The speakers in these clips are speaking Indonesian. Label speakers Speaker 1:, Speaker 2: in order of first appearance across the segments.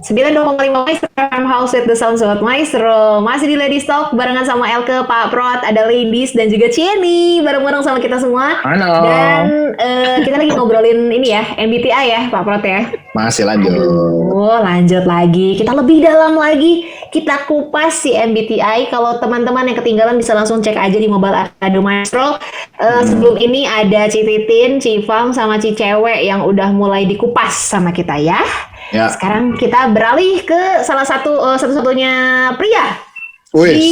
Speaker 1: 92,5 Maestro FM House with the Sound Sobat Maestro. Masih di Ladies Talk barengan sama Elke, Pak Prot, ada Ladies dan juga Cieni bareng-bareng sama kita semua.
Speaker 2: Halo.
Speaker 1: Dan kita lagi ngobrolin ini ya, MBTI ya Pak Prot ya.
Speaker 2: Masih lanjut.
Speaker 1: Lanjut lagi. Kita lebih dalam lagi. Kita kupas si MBTI. Kalau teman-teman yang ketinggalan bisa langsung cek aja di Mobile Academy Maestro. Sebelum ini ada Ci Titin, Ci Fam, sama Ci Cewek yang udah mulai dikupas sama kita ya.
Speaker 2: Ya.
Speaker 1: Sekarang kita beralih ke salah satu-satunya pria
Speaker 2: Wih.
Speaker 1: di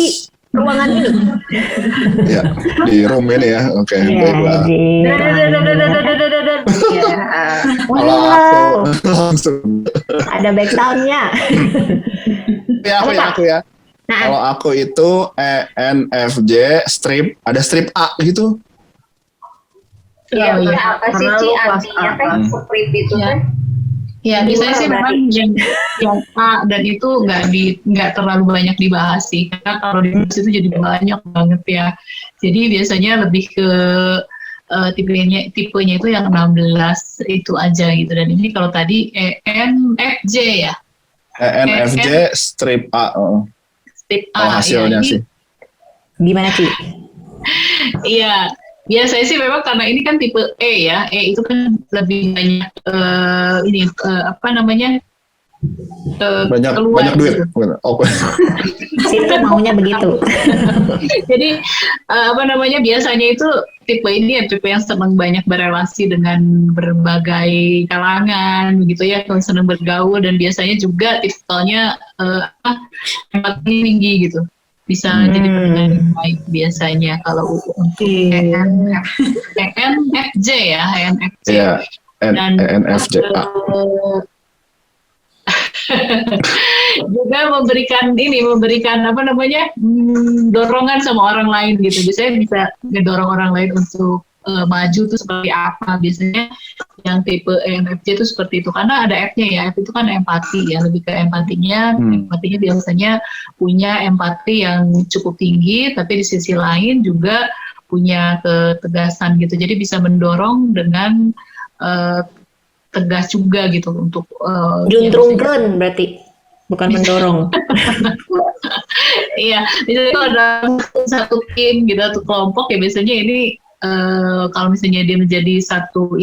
Speaker 1: ruangan ini.
Speaker 2: Ya, di room ini ya. Oke, baiklah. Kalau aku langsung.
Speaker 1: Ada background-nya.
Speaker 2: Aku ya.
Speaker 1: Nah,
Speaker 2: Kalau aku itu ENFJ strip, ada strip A gitu.
Speaker 3: Iya,
Speaker 1: apa sih Ci artinya kan strip itu kan?
Speaker 3: Ya, biasanya sih memang yang A dan itu nggak terlalu banyak dibahas sih, karena kalau dibahas itu jadi banyak banget ya. Jadi biasanya lebih ke tipenya itu yang 16 itu aja gitu. Dan ini kalau tadi ENFJ ya.
Speaker 2: ENFJ strip A.
Speaker 3: Strip A.
Speaker 2: Hasilnya
Speaker 3: ya,
Speaker 2: sih.
Speaker 1: Gimana Ci?
Speaker 3: Iya. Biasanya sih memang karena ini kan tipe E ya, E itu kan lebih banyak
Speaker 2: Banyak duit. Oke.
Speaker 1: Situ maunya begitu.
Speaker 3: Jadi biasanya itu tipe ini ya, tipe yang senang banyak berelasi dengan berbagai kalangan begitu ya, senang bergaul, dan biasanya juga tipikalnya empati tinggi gitu. Bisa jadi pendengar yang baik biasanya kalau untuk ENFJ ya, ENFJ.
Speaker 2: Iya,
Speaker 3: Dan
Speaker 2: ENFJ A.
Speaker 3: juga memberikan dorongan sama orang lain gitu. Biasanya bisa ngedorong orang lain untuk maju tuh seperti apa. Biasanya yang tipe ENFJ itu seperti itu, karena ada F-nya ya. F itu kan empati ya, lebih ke empatinya. Empatinya biasanya punya empati yang cukup tinggi, tapi di sisi lain juga punya ketegasan gitu. Jadi bisa mendorong dengan tegas juga gitu untuk
Speaker 1: Juntrungkeun berarti, bukan mendorong.
Speaker 3: Iya, misalnya kalau dalam satu tim gitu, atau kelompok ya, biasanya ini kalau misalnya dia menjadi satu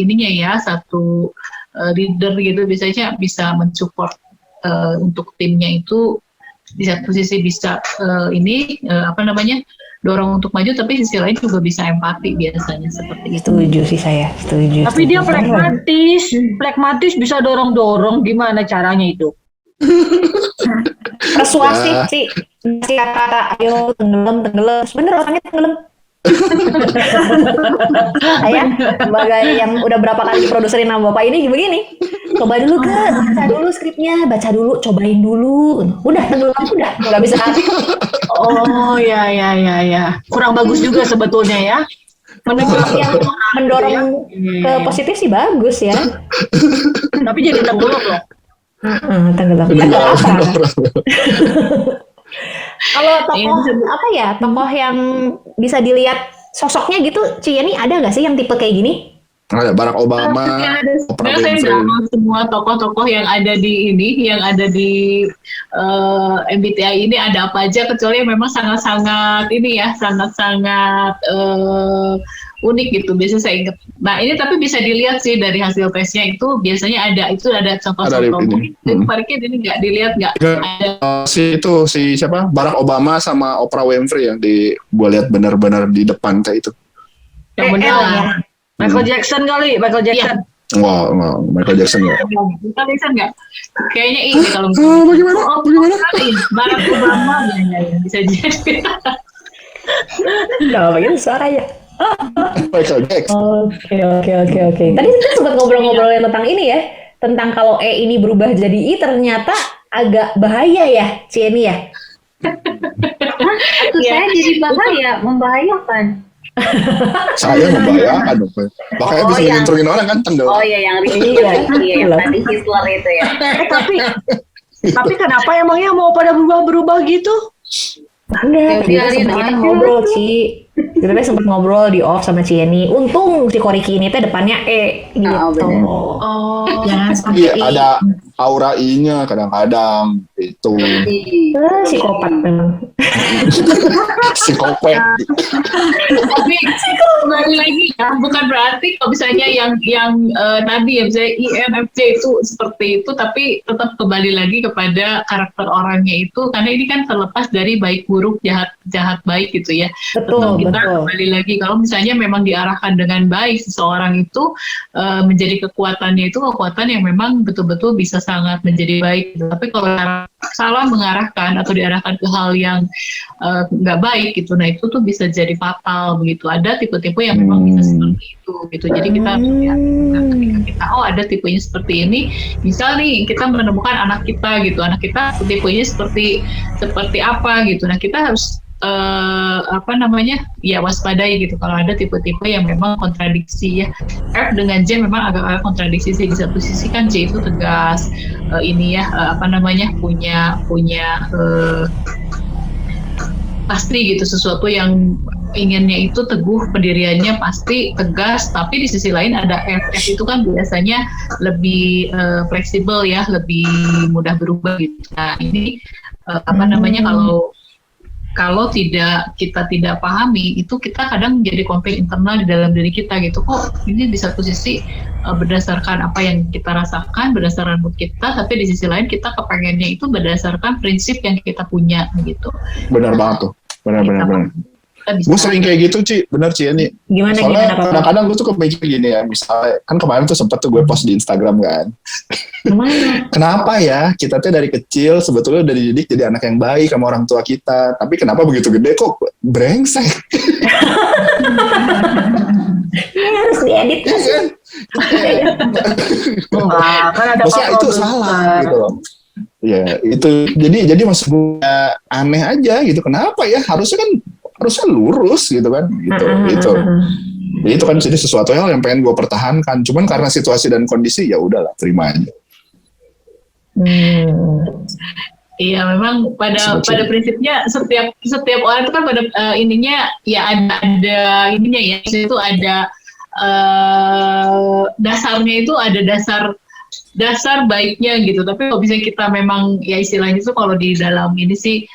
Speaker 3: leader gitu, biasanya bisa mensupport untuk timnya itu. Di satu sisi bisa dorong untuk maju, tapi di sisi lain juga bisa empati biasanya seperti itu.
Speaker 1: Setuju sih saya, setuju.
Speaker 4: Tapi dia pragmatis bisa dorong-dorong, gimana caranya itu?
Speaker 1: Persuasif sih. Masih kata ayo tenggelam. Bener orangnya tenggelam. Ayah, sebagai yang udah berapa kali diproduserin sama bapak ini begini, coba dulu baca dulu skripnya, baca dulu, cobain dulu, udah tenggelam, udah nggak bisa.
Speaker 4: Oh ya, kurang bagus juga sebetulnya ya.
Speaker 1: Yang mendorong ke positif sih bagus ya,
Speaker 4: tapi jadi tenggelam loh.
Speaker 1: tenggelam. Kalau tokoh yang bisa dilihat sosoknya gitu, Cieni ada nggak sih yang tipe kayak gini?
Speaker 2: Ada Barack Obama, Oprah
Speaker 3: Saya
Speaker 2: Winfrey.
Speaker 3: semua tokoh-tokoh yang ada di MBTI ini ada apa aja, kecuali memang sangat-sangat unik gitu. Biasanya saya ingat. Nah ini tapi bisa dilihat sih dari hasil tesnya, itu biasanya ada contoh-contoh. Pariknya ini nggak dilihat, nggak ada.
Speaker 2: Si siapa? Barack Obama sama Oprah Winfrey yang gua lihat benar-benar di depan kayak itu.
Speaker 3: Yang benar.
Speaker 4: Michael Jackson.
Speaker 3: Iya.
Speaker 2: Wah, Michael Jackson ya.
Speaker 3: Michael Jackson nggak? Kayaknya ini kalau
Speaker 2: Bagaimana?
Speaker 3: Barack Obama ya bisa jadi.
Speaker 1: Nggak begitu suaranya.
Speaker 2: Michael Jackson.
Speaker 1: Oke. Tadi kita sempat ngobrol-ngobrolin tentang ini ya, tentang kalau E ini berubah jadi I ternyata agak bahaya ya, Cieni ya.
Speaker 5: Saya jadi bahaya, membahayakan.
Speaker 2: Saya membahayakan dong. Makanya bisa ngintrungin orang kan tenggelam.
Speaker 5: Oh iya, yang yang tadi Hitler itu ya.
Speaker 4: Tapi kenapa emangnya mau pada berubah gitu?
Speaker 1: Enggak, tadi kita ngobrol Ci. Kita teh sempat ngobrol di off sama Cieni. Untung si Koriki ini teh depannya E gitu.
Speaker 5: Oh, bener.
Speaker 3: Oh,
Speaker 1: Jangan sampai
Speaker 2: Iya, ada aura I-nya kadang-kadang itu
Speaker 1: psikopat memang.
Speaker 2: psikopat.
Speaker 3: tapi kembali lagi ya, bukan berarti kalau misalnya yang tadi ya misalnya INFJ itu seperti itu, tapi tetap kembali lagi kepada karakter orangnya itu, karena ini kan terlepas dari baik buruk, jahat baik gitu ya.
Speaker 1: Betul,
Speaker 3: Tetap kita
Speaker 1: betul.
Speaker 3: kembali lagi kalau misalnya memang diarahkan dengan baik seseorang itu menjadi kekuatannya itu kekuatan yang memang betul-betul bisa sangat menjadi baik gitu. Tapi kalau salah mengarahkan atau diarahkan ke hal yang nggak baik gitu, nah itu tuh bisa jadi fatal begitu. Ada tipe-tipe yang memang bisa seperti itu gitu. Jadi kita harus lihat ketika kita ada tipenya seperti ini, misal nih kita menemukan anak kita gitu, anak kita tipenya seperti apa gitu. Nah kita harus waspadai gitu kalau ada tipe-tipe yang memang kontradiksi ya. F dengan J memang agak kontradiksi sih. Di satu sisi kan J itu tegas, punya pasti gitu, sesuatu yang inginnya itu teguh, pendiriannya pasti tegas, tapi di sisi lain ada F itu kan biasanya lebih fleksibel ya, lebih mudah berubah gitu. Nah ini kalau kita tidak pahami itu, kita kadang menjadi konflik internal di dalam diri kita gitu. Kok ini di satu sisi berdasarkan apa yang kita rasakan, berdasarkan mood kita, tapi di sisi lain kita kepengennya itu berdasarkan prinsip yang kita punya gitu.
Speaker 2: Benar banget tuh. Benar. Gue sering kayak gitu, Ci. Bener, Ci, ini. Soalnya kadang-kadang gue tuh kepikir gini ya, misalnya, kan kemarin tuh sempet tuh gue post di Instagram kan. Kenapa ya kita tuh dari kecil sebetulnya udah dididik jadi anak yang baik sama orang tua kita, tapi kenapa begitu gede kok brengsek?
Speaker 1: Harus diedit kan?
Speaker 4: Kan ada
Speaker 2: Maksudnya itu salah gitu loh. Ya itu jadi maksud gue aneh aja gitu. Kenapa ya? Harusnya lurus gitu kan gitu. Jadi itu kan jadi sesuatu yang pengen gue pertahankan. Cuman karena situasi dan kondisi ya udahlah, terima aja.
Speaker 3: Iya, memang pada prinsipnya setiap orang itu kan pada ininya ya ada ininya ya, itu ada dasarnya, itu ada dasar baiknya gitu. Tapi kalau misalnya kita memang ya istilahnya itu kalau di dalam ini sih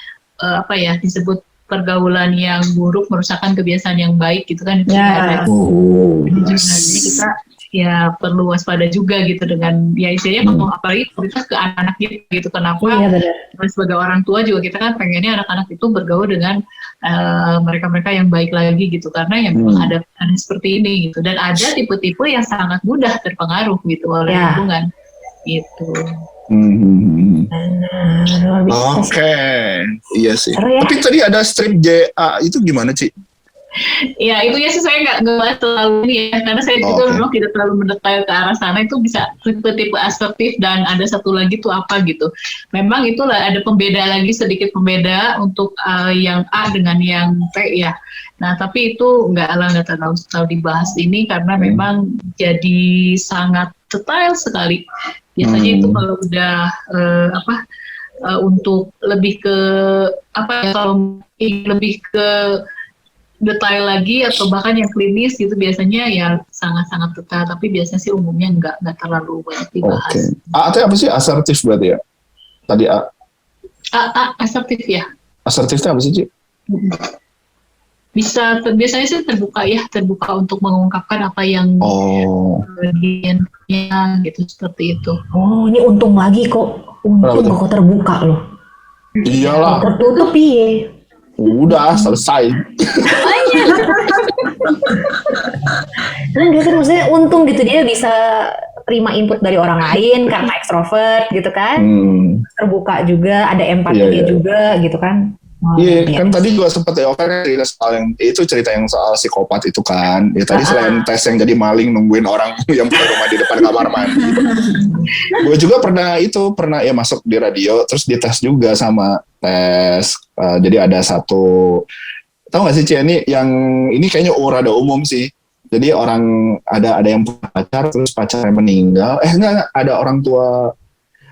Speaker 3: disebut pergaulan yang buruk merusakkan kebiasaan yang baik gitu kan.
Speaker 1: Ya.
Speaker 3: Jadi kita ya perlu waspada juga gitu dengan ya istilahnya kalau apalagi kita ke anak-anak gitu. Kenapa sebagai orang tua juga kita kan pengennya anak-anak itu bergaul dengan mereka-mereka yang baik lagi gitu, karena yang memang ada seperti ini gitu. Dan ada tipe-tipe yang sangat mudah terpengaruh gitu oleh lingkungan gitu.
Speaker 2: Oke, iya sih.
Speaker 1: Ya.
Speaker 2: Tapi tadi ada strip JA itu gimana, Ci?
Speaker 3: Ya itu ya sih saya nggak bahas terlalu ini ya, karena saya juga memang tidak terlalu mendetail ke arah sana. Itu bisa tipe asertif, dan ada satu lagi tuh apa gitu. Memang itulah ada sedikit pembeda untuk yang A dengan yang T ya. Nah tapi itu nggak terlalu dibahas ini karena memang jadi sangat detail sekali. Biasanya itu kalau udah untuk lebih ke kalau lebih ke detail lagi atau bahkan yang klinis gitu biasanya ya sangat-sangat detail, tapi biasanya sih umumnya nggak terlalu banyak dibahas.
Speaker 2: A itu apa sih? Asertif berarti ya? Tadi A.
Speaker 3: Asertif ya.
Speaker 2: Asertif itu apa sih, Ci?
Speaker 3: Biasanya sih terbuka untuk mengungkapkan apa yang diinginkan gitu, seperti itu.
Speaker 1: Oh, ini untung lagi kok. Untung kok terbuka loh.
Speaker 2: Iyalah.
Speaker 1: Tertutup ya.
Speaker 2: Udah selesai.
Speaker 1: Kan maksudnya untung gitu, dia bisa terima input dari orang lain karena ekstrovert gitu kan. Terbuka juga, ada empatinya juga gitu kan.
Speaker 2: Iya, kan tadi juga sempat ya cerita yang soal psikopat itu kan. Ya tadi selain tes yang jadi maling nungguin orang yang punya rumah di depan kamar mandi. Gue juga pernah ya masuk di radio, terus dites juga sama tes. Jadi ada satu, tahu nggak sih Cia, ini yang ini kayaknya rada umum sih. Jadi orang ada yang punya pacar, terus pacarnya meninggal. Enggak, ada orang tua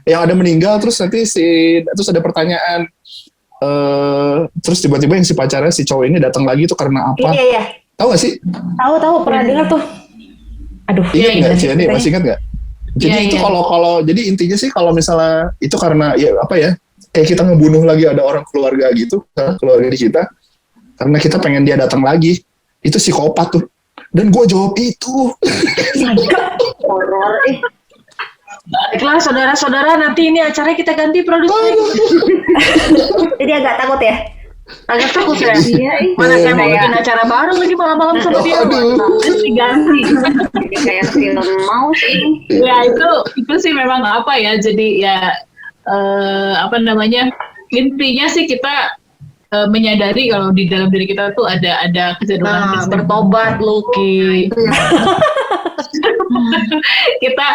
Speaker 2: yang ada meninggal, terus nanti terus ada pertanyaan. terus tiba-tiba yang si pacarnya si cowok ini datang lagi tuh karena apa?
Speaker 1: Iya.
Speaker 2: Tahu gak sih?
Speaker 1: Tahu pernah dengar tuh. Aduh.
Speaker 2: Ingat nggak
Speaker 1: ingat
Speaker 2: sih ini? Masih ingat nggak? Jadi
Speaker 3: Iya,
Speaker 2: itu
Speaker 3: iya.
Speaker 2: kalau jadi intinya sih kalau misalnya itu karena ya apa ya? Kayak kita ngebunuh lagi ada orang keluarga gitu, keluarga di kita, karena kita pengen dia datang lagi. Itu psikopat tuh. Dan gue jawab itu.
Speaker 5: Horor.
Speaker 4: Baiklah saudara-saudara, nanti ini acaranya kita ganti produser.
Speaker 1: Jadi agak takut ya.
Speaker 4: Agak takut ya.
Speaker 5: Iya,
Speaker 4: Mana saya mau bikin acara baru lagi malam-malam sama dia.
Speaker 3: Diganti.
Speaker 5: Jadi kayak film mau sih.
Speaker 3: Ya itu sih memang apa ya, jadi ya apa namanya, intinya sih kita menyadari kalau di dalam diri kita tuh ada kecenderungan
Speaker 4: Nah, bertobat Lucky.
Speaker 3: kita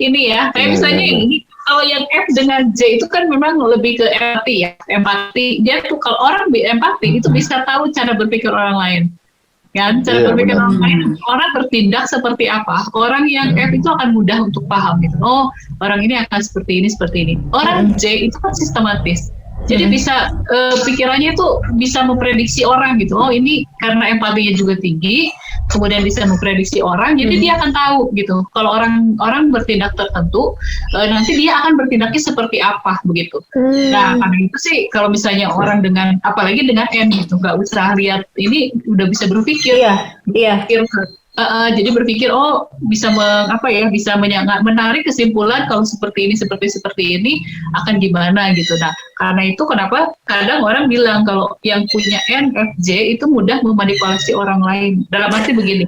Speaker 3: ini ya kayak misalnya ini kalau yang F dengan J itu kan memang lebih ke empati. Dia tuh kalau orang empati itu bisa tahu cara berpikir orang lain. Kan cara berpikir orang lain, orang bertindak seperti apa. Orang yang F itu akan mudah untuk paham gitu. Oh, orang ini akan seperti ini. Orang J itu kan sistematis. Jadi bisa pikirannya itu bisa memprediksi orang gitu. Oh, ini karena empatinya juga tinggi, kemudian bisa memprediksi orang. Jadi dia akan tahu gitu. Kalau orang bertindak tertentu, nanti dia akan bertindaknya seperti apa begitu. Nah, karena itu sih kalau misalnya orang dengan apalagi dengan N gitu, nggak usah lihat ini udah bisa berpikir.
Speaker 1: Iya.
Speaker 3: Jadi berpikir bisa bisa menarik kesimpulan kalau seperti ini akan gimana gitu. Nah, karena itu kenapa kadang orang bilang kalau yang punya NFJ itu mudah memanipulasi orang lain. Dalam arti begini.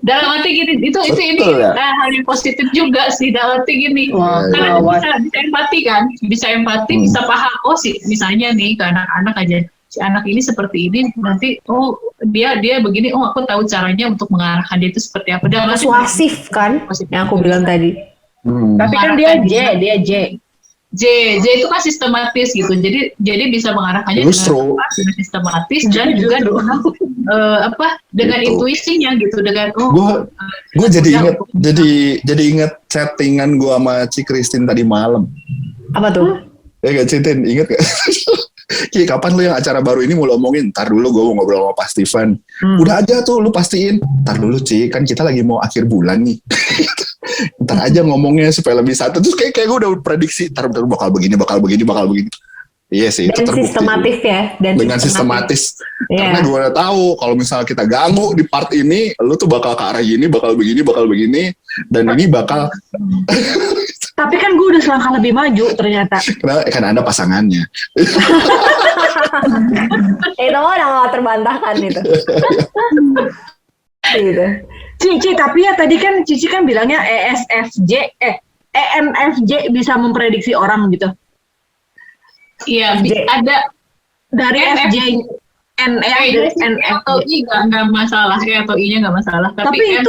Speaker 3: Dalam arti gini, itu ini hal yang positif juga sih. Dalam arti gini, karena bisa empati kan, bisa paham. Oh sih, misalnya nih ke anak-anak aja. Si anak ini seperti ini, nanti dia begini, aku tahu caranya untuk mengarahkan dia itu seperti apa. Dan
Speaker 1: Persuasif kan, yang aku bilang tadi.
Speaker 4: Tapi kan dia J.
Speaker 3: J itu kan sistematis gitu, jadi bisa mengarahkannya dengan sistematis dan juga dengan intuisinya gitu, dengan
Speaker 2: gue jadi inget chattingan gue sama Ci Christine tadi malam.
Speaker 1: Apa tuh?
Speaker 2: Gak Citin, inget gak? Ki, kapan lu yang acara baru ini mau lo omongin? Ntar dulu gue mau ngobrol sama Pak Steven. Udah aja tuh, lu pastiin. Ntar dulu Ci, kan kita lagi mau akhir bulan nih. Ntar aja ngomongnya supaya lebih santai. Terus kayak gue udah prediksi, ntar bakal begini. Iya sih, itu
Speaker 1: Dan
Speaker 2: terbukti.
Speaker 1: sistematis ya.
Speaker 2: Dengan sistematis. Karena gue udah tahu kalau misalnya kita ganggu di part ini, lu tuh bakal ke arah gini, bakal begini, dan ini bakal...
Speaker 4: Tapi kan gue udah selangkah lebih maju ternyata.
Speaker 2: Kan Anda pasangannya.
Speaker 1: Itu udah gak terbantahkan itu. Gitu.
Speaker 4: Cici, tapi ya tadi kan Cici kan bilangnya ENFJ bisa memprediksi orang gitu.
Speaker 3: Iya, ada
Speaker 4: Dari FJ
Speaker 3: atau I nggak masalah, atau I-nya nggak masalah.
Speaker 4: Tapi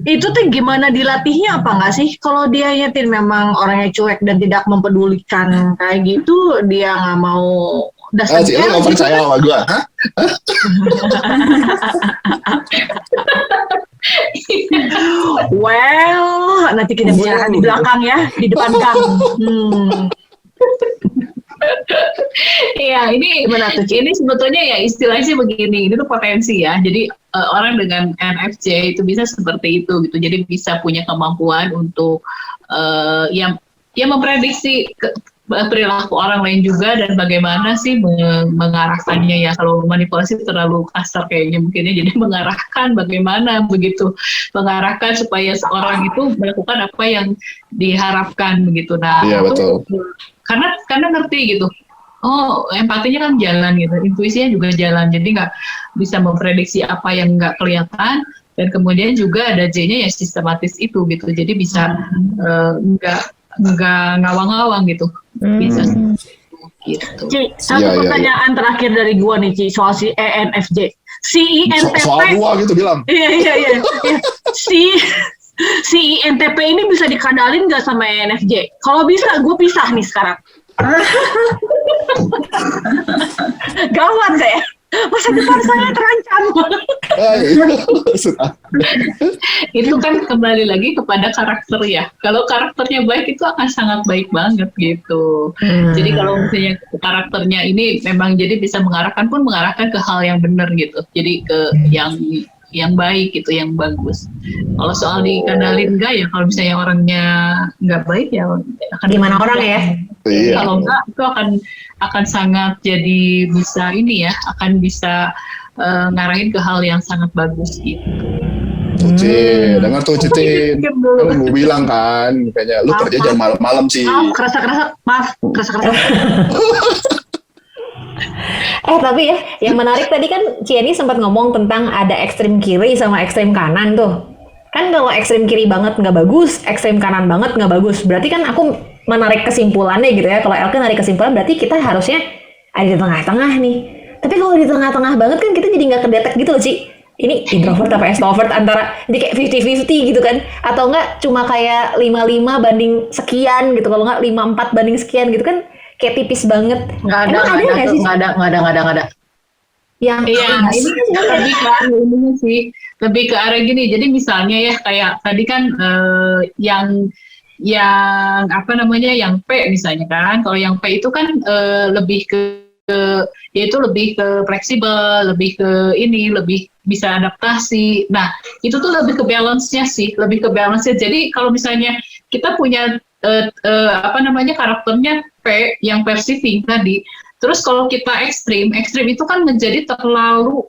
Speaker 4: itu tuh gimana dilatihnya apa nggak sih? Kalau dia nyetin memang orangnya cuek dan tidak mempedulikan kayak gitu, dia nggak mau dasar.
Speaker 2: Lu nggak percaya sama gue?
Speaker 4: Well, nanti kita bicarakan di belakang ya, di depan gang.
Speaker 3: Iya, ini sebetulnya ya istilahnya begini, ini tuh potensi ya. Jadi orang dengan NFJ itu bisa seperti itu gitu. Jadi bisa punya kemampuan untuk yang memprediksi perilaku orang lain juga dan bagaimana sih mengarahkannya ya. Kalau manipulasi terlalu kasar kayaknya mungkinnya, jadi mengarahkan bagaimana begitu, mengarahkan supaya seorang itu melakukan apa yang diharapkan begitu. Nah,
Speaker 2: iya,
Speaker 3: itu
Speaker 2: betul.
Speaker 3: Karena ngerti gitu. Oh, empatinya kan jalan gitu, intuisinya juga jalan. Jadi nggak bisa memprediksi apa yang nggak kelihatan. Dan kemudian juga ada J-nya ya sistematis itu gitu. Jadi bisa nggak ngawang-ngawang gitu. Bisa gitu.
Speaker 4: Ci, satu pertanyaan terakhir dari gua nih Ci, soal si ENFJ. Si INTP.
Speaker 2: Soal gua gitu bilang.
Speaker 4: Iya. Si INTP ini bisa dikadalin nggak sama ENFJ? Kalau bisa, gue pisah nih sekarang. Gawat deh. Masa depan saya terancam.
Speaker 2: Maksud aku.
Speaker 3: Itu kan kembali lagi kepada karakter ya. Kalau karakternya baik itu akan sangat baik banget gitu. Jadi kalau misalnya karakternya ini memang jadi bisa mengarahkan ke hal yang benar gitu. Jadi ke yang baik gitu, yang bagus. Kalau soal dikandalin enggak ya, kalau misalnya orangnya nggak baik ya akan
Speaker 1: Gimana orang ya?
Speaker 2: Iya.
Speaker 3: Kalau enggak itu akan sangat jadi bisa ini ya, akan bisa ngarahin ke hal yang sangat bagus gitu.
Speaker 2: Tuh, dengar tuh Citin. Kan gue bilang kan, kayaknya lu kerja jam malam-malam sih.
Speaker 4: Maaf, kerasa.
Speaker 1: Tapi ya, yang menarik tadi kan Cieni sempat ngomong tentang ada ekstrem kiri sama ekstrem kanan tuh. Kan kalau ekstrem kiri banget nggak bagus, ekstrem kanan banget nggak bagus. Berarti kan aku menarik kesimpulannya gitu ya. Kalau Elke narik kesimpulan berarti kita harusnya ada di tengah-tengah nih. Tapi kalau di tengah-tengah banget kan kita jadi nggak kedetek gitu loh, Ci. Ini introvert apa extrovert, antara jadi kayak 50-50 gitu kan. Atau enggak cuma kayak 55 banding sekian gitu. Kalau enggak 54 banding sekian gitu kan. Kayak tipis banget.
Speaker 4: Nggak ada.
Speaker 1: Yang
Speaker 3: ini lebih ke arah ininya sih, lebih ke arah gini. Jadi misalnya ya kayak tadi kan yang apa namanya, yang P misalnya kan. Kalau yang P itu kan lebih ke yaitu lebih ke fleksibel, lebih ke ini, lebih bisa adaptasi. Nah, itu tuh lebih ke balance-nya sih, lebih ke balance-nya. Jadi kalau misalnya kita punya apa namanya, karakternya P yang persifing tadi, terus kalau kita ekstrim itu kan menjadi terlalu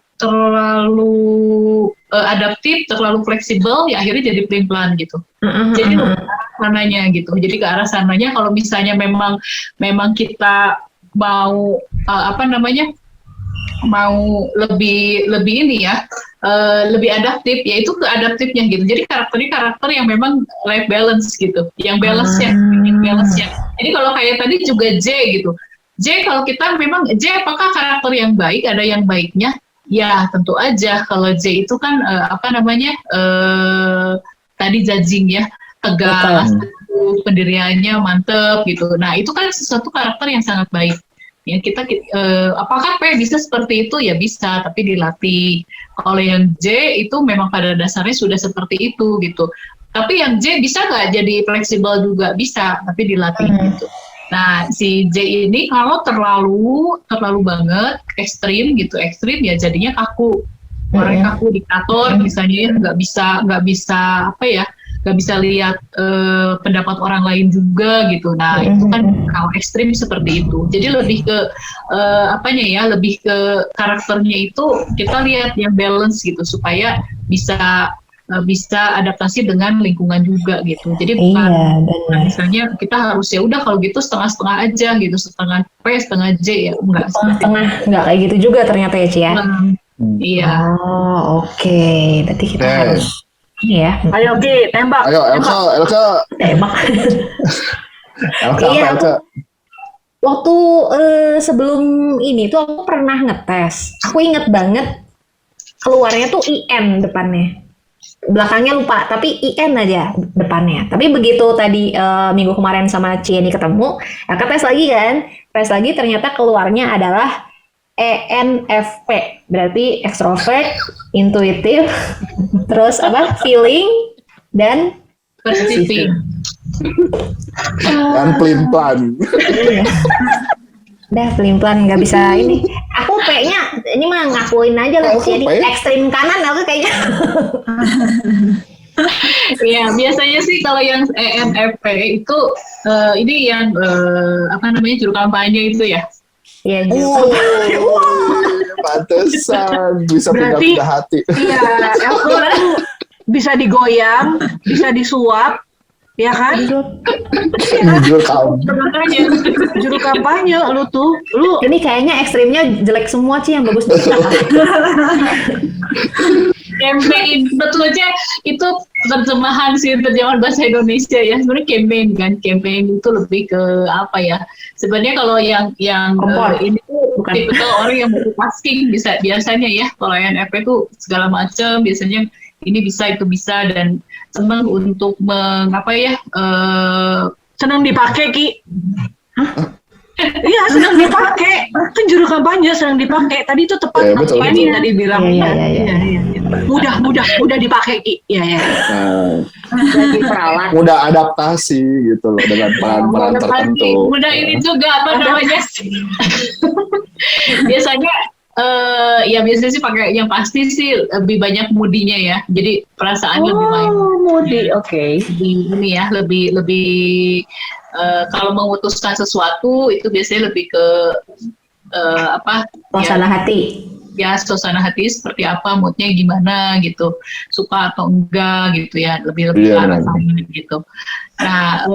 Speaker 3: adaptif, terlalu fleksibel, ya akhirnya jadi pelin-pelan gitu. Jadi ke arah sananya gitu. Jadi ke arah sananya kalau misalnya memang kita mau apa namanya, mau lebih ini ya, lebih adaptif, yaitu ke adaptifnya gitu. Jadi karakternya karakter yang memang life balance gitu, yang balance-nya. Jadi kalau kayak tadi juga J gitu. J, kalau kita memang J, apakah karakter yang baik, ada yang baiknya? Ya tentu aja. Kalau J itu kan apa namanya, tadi judging ya, tegas, pendiriannya mantep gitu. Nah itu kan sesuatu karakter yang sangat baik. Ya kita apakah P bisa seperti itu? Ya bisa, tapi dilatih. Kalau yang J itu memang pada dasarnya sudah seperti itu gitu. Tapi yang J bisa nggak jadi fleksibel juga? Bisa, tapi dilatih gitu. Nah si J ini kalau terlalu banget ekstrim ya jadinya kaku. Orang kaku, diktator misalnya, nggak bisa apa ya, nggak bisa lihat pendapat orang lain juga gitu. Nah itu kan kalau ekstrim seperti itu. Jadi lebih ke apanya ya, lebih ke karakternya itu kita lihat yang balance gitu, supaya bisa adaptasi dengan lingkungan juga gitu. Jadi bukan misalnya kita harus ya udah kalau gitu setengah-setengah aja gitu, setengah P setengah J, ya enggak,
Speaker 1: setengah nggak kayak gitu juga ternyata ya, Ci ya.
Speaker 3: Iya.
Speaker 1: Oh oke. Berarti kita harus ini ya.
Speaker 4: Ayo Ki, tembak.
Speaker 2: Ayo Elka.
Speaker 1: Tembak.
Speaker 2: Elka.
Speaker 1: Waktu sebelum ini tuh aku pernah ngetes. Aku inget banget keluarnya tuh IN depannya. Belakangnya lupa, tapi IN aja depannya. Tapi begitu tadi minggu kemarin sama Cieni ketemu, aku tes lagi kan. Tes lagi ternyata keluarnya adalah ENFP. Berarti extrovert, intuitif, terus apa? Feeling dan
Speaker 3: persifting.
Speaker 2: Dan pelin-pelan.
Speaker 1: Udah pelin-pelan, nggak bisa ini. Aku kayaknya ini mah ngakuin aja lah, jadi ekstrim kanan aku kayaknya.
Speaker 3: Iya, biasanya sih kalau yang ENFP itu ini yang apa namanya, juru kampanye itu ya.
Speaker 1: Iya,
Speaker 2: pantesan bisa pindah-pindah hati.
Speaker 4: Iya, bisa digoyang, bisa disuap, ya kan? Juru kampanye lu tuh.
Speaker 1: Ini kayaknya ekstrimnya jelek semua sih, yang bagus.
Speaker 3: Campaign, betul aja itu terjemahan bahasa Indonesia ya. Sebenarnya campaign itu lebih ke apa ya? Sebenarnya kalau yang ini tuh tipe orang yang multitasking biasanya ya. Kalau ENFP itu segala macam, biasanya ini bisa itu bisa, dan senang untuk mengapa ya?
Speaker 4: Senang dipakai Ki. Iya, sedang dipakai. Kan juru kampanye sedang dipakai. Tadi itu tepat
Speaker 2: betul,
Speaker 4: ini
Speaker 2: betul.
Speaker 4: tadi bilang.
Speaker 1: Iya.
Speaker 4: Mudah dipakai Ki. Iya.
Speaker 5: Jadi peralat.
Speaker 2: Mudah adaptasi gitu loh dengan peran-peran tertentu.
Speaker 3: Udah ini juga apa namanya sih? Biasanya ya biasanya sih pakai yang pasti sih lebih banyak moodinya ya. Jadi perasaan lebih main.
Speaker 4: Moody, oke.
Speaker 3: Ini ya lebih kalau memutuskan sesuatu itu biasanya lebih ke
Speaker 1: Suasana hati.
Speaker 3: ya suasana hati seperti apa, moodnya gimana gitu, suka atau enggak gitu ya, lebih
Speaker 2: Iya,
Speaker 3: ke arah
Speaker 2: benar.
Speaker 3: sana gitu. Nah,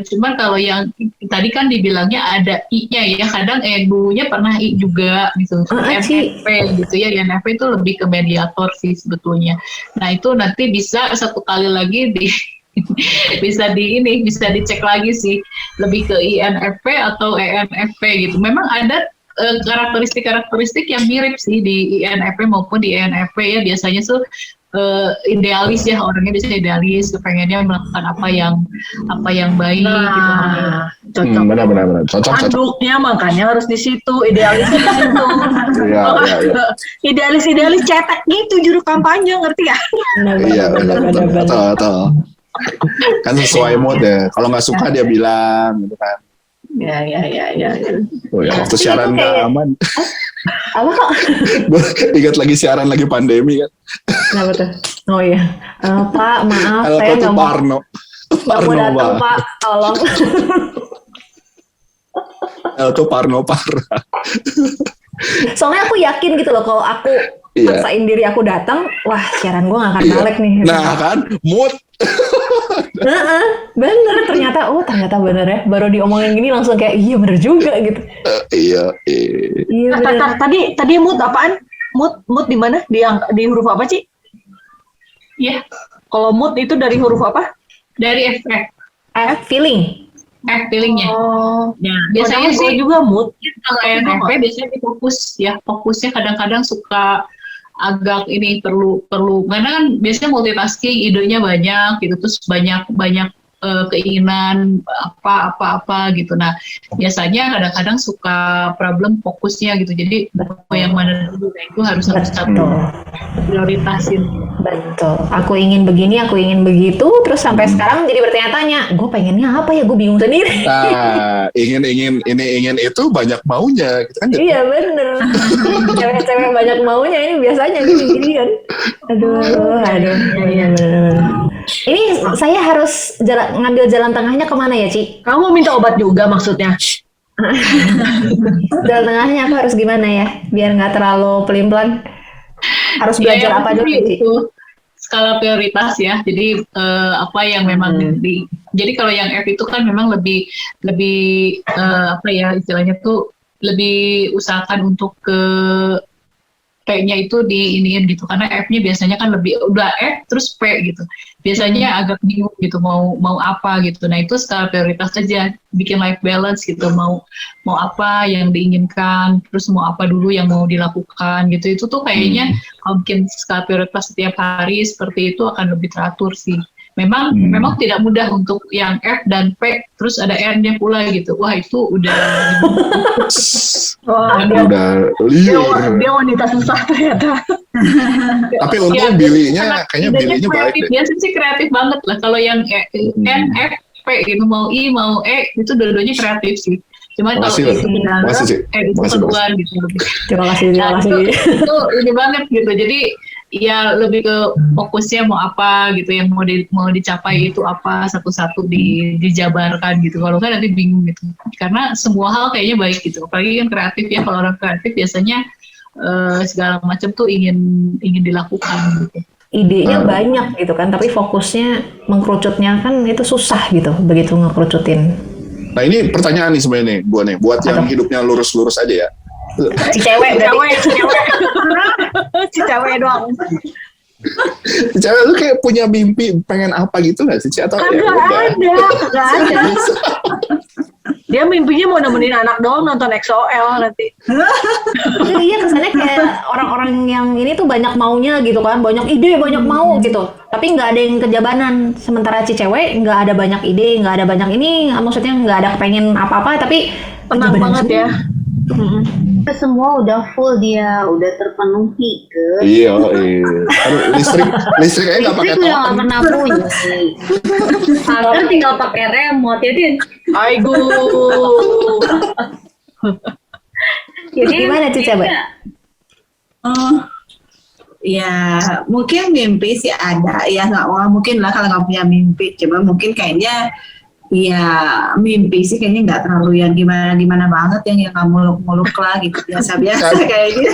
Speaker 3: cuman kalau yang tadi kan dibilangnya ada I-nya ya, kadang dulunya pernah I juga gitu,
Speaker 1: Ci.
Speaker 3: NFP gitu ya, NFP itu lebih ke mediator sih sebetulnya. Nah itu nanti bisa satu kali lagi bisa dicek lagi sih, lebih ke INFP atau ENFP gitu. Memang ada karakteristik yang mirip sih di INFP maupun di ENFP ya, biasanya tuh idealis ya, orangnya biasanya idealis, kepengennya melakukan apa yang baik gitu.
Speaker 4: Cocok.
Speaker 2: Benar. Cocok.
Speaker 4: Handuknya makanya harus di situ, idealis di situ.
Speaker 2: Iya.
Speaker 4: Idealis cetek gitu juru kampanye, ngerti ya?
Speaker 2: Iya, betul. Kan sesuai mood ya. Kalau nggak suka dia bilang gitu kan.
Speaker 4: Ya.
Speaker 2: Oh ya, waktu siaran nggak aman.
Speaker 1: Apa kok?
Speaker 2: Gue ingat lagi siaran lagi pandemi kan.
Speaker 1: Kenapa tuh? Oh iya. Pak, maaf,
Speaker 2: Halo,
Speaker 1: saya
Speaker 2: tuh
Speaker 1: nggak mau
Speaker 2: Parno.
Speaker 1: datang,
Speaker 2: Bang.
Speaker 1: Pak. Tolong.
Speaker 2: Tuh Parno parah.
Speaker 1: Soalnya aku yakin gitu loh, kalau aku
Speaker 2: Iya.
Speaker 1: maksain diri aku datang, wah siaran gue gak akan
Speaker 2: Iya.
Speaker 1: balik nih.
Speaker 2: Nah kan, mood.
Speaker 1: Bener, ternyata bener ya. Baru diomongin gini langsung kayak, iya bener juga gitu.
Speaker 2: Iya.
Speaker 1: Iya bener.
Speaker 4: Tadi mood apaan? Mood di mana? Di huruf apa, Ci?
Speaker 3: Iya,
Speaker 4: Kalau mood itu dari huruf apa?
Speaker 3: dari F
Speaker 1: Feeling.
Speaker 3: feelingnya.
Speaker 4: Oh.
Speaker 3: Nah, biasanya
Speaker 4: Gua
Speaker 3: sih
Speaker 4: juga mood.
Speaker 3: kalau ENFP biasanya di fokusnya kadang-kadang suka agak ini perlu karena kan biasanya multitasking, idenya banyak gitu, terus banyak keinginan apa gitu. Nah biasanya kadang-kadang suka problem fokusnya gitu, jadi mau yang mana dulu, nah itu harus satu prioritasin.
Speaker 1: Betul. Aku ingin begini, aku ingin begitu, terus sampai sekarang jadi bertanya-tanya, gue pengennya apa ya? Gue bingung sendiri.
Speaker 2: Nah, ingin itu banyak maunya gitu kan.
Speaker 1: Iya bener. Cewek-cewek banyak maunya ini biasanya gini kan. Aduh. Iya bener. Ini saya harus ngambil jalan tengahnya kemana ya, Ci?
Speaker 4: Kamu minta obat juga maksudnya?
Speaker 1: Jalan tengahnya aku harus gimana ya? Biar nggak terlalu pelin-pelan. Harus belajar apa dulu, Ci?
Speaker 3: Itu skala prioritas ya. Jadi apa yang memang jadi kalau yang F itu kan memang lebih istilahnya tuh lebih usahakan untuk ke P-nya itu diiniin gitu, karena F-nya biasanya kan lebih udah F terus P gitu, biasanya agak bingung gitu mau apa gitu. Nah itu skala prioritas aja, bikin life balance gitu, mau apa yang diinginkan, terus mau apa dulu yang mau dilakukan gitu. Itu tuh kayaknya kalau bikin skala prioritas setiap hari seperti itu akan lebih teratur sih. Memang tidak mudah untuk yang F dan P terus ada R-nya pula gitu. Wah itu udah
Speaker 2: Udah liur.
Speaker 4: Dia wanita susah ternyata.
Speaker 2: Tapi untung Billy-nya kayaknya Billy-nya baik deh.
Speaker 3: Biasa sih kreatif banget lah. Kalau yang N, F, P gitu, mau I, mau E, itu dua-duanya kreatif sih. Cuman kalau itu di dalam, itu keluar gitu.
Speaker 1: Terima kasih.
Speaker 3: Itu ini banget gitu. Jadi ya lebih ke fokusnya mau apa gitu, yang mau dicapai itu apa, satu-satu dijabarkan gitu. Kalau kan nanti bingung gitu. Karena semua hal kayaknya baik gitu. Apalagi kan kreatif ya, kalau orang kreatif biasanya segala macam tuh ingin dilakukan gitu.
Speaker 1: Idenya banyak gitu kan, tapi fokusnya mengkerucutnya kan itu susah gitu, begitu ngekerucutin.
Speaker 2: Nah ini pertanyaan nih sebenarnya nih, buat yang hidupnya lurus-lurus aja ya.
Speaker 1: Si cewek
Speaker 4: doang.
Speaker 2: Cewek lu kayak punya mimpi pengen apa gitu nggak sih? Atau
Speaker 4: Kagak ada. Dia mimpinya mau nemenin anak doang nonton XOL nanti.
Speaker 1: Iya kesannya kayak orang-orang yang ini tuh banyak maunya gitu kan, banyak ide, banyak mau gitu. Tapi nggak ada yang kejabanan. Sementara si cewek nggak ada banyak ide, nggak ada banyak ini, maksudnya nggak ada kepengen apa-apa, tapi
Speaker 4: Tenang
Speaker 1: kejabanan
Speaker 4: banget
Speaker 1: semua.
Speaker 4: ya.
Speaker 5: Semua udah full dia, udah terpenuhi ke.
Speaker 2: Iya, kan listrik aja nggak pakai
Speaker 5: Listrik udah
Speaker 2: token.
Speaker 5: nggak pernah bunyi. Pagar tinggal pakai remote ya Din.
Speaker 4: Aigu.
Speaker 5: Jadi
Speaker 1: Gimana Cica, Mbak?
Speaker 6: Oh, ya mungkin mimpi sih ada, ya nggak mungkin lah kalau nggak punya mimpi. Coba mungkin kayaknya ya mimpi sih kayaknya nggak terlalu yang gimana banget yang nggak muluk-muluk lah gitu, biasa-biasa kayak gitu.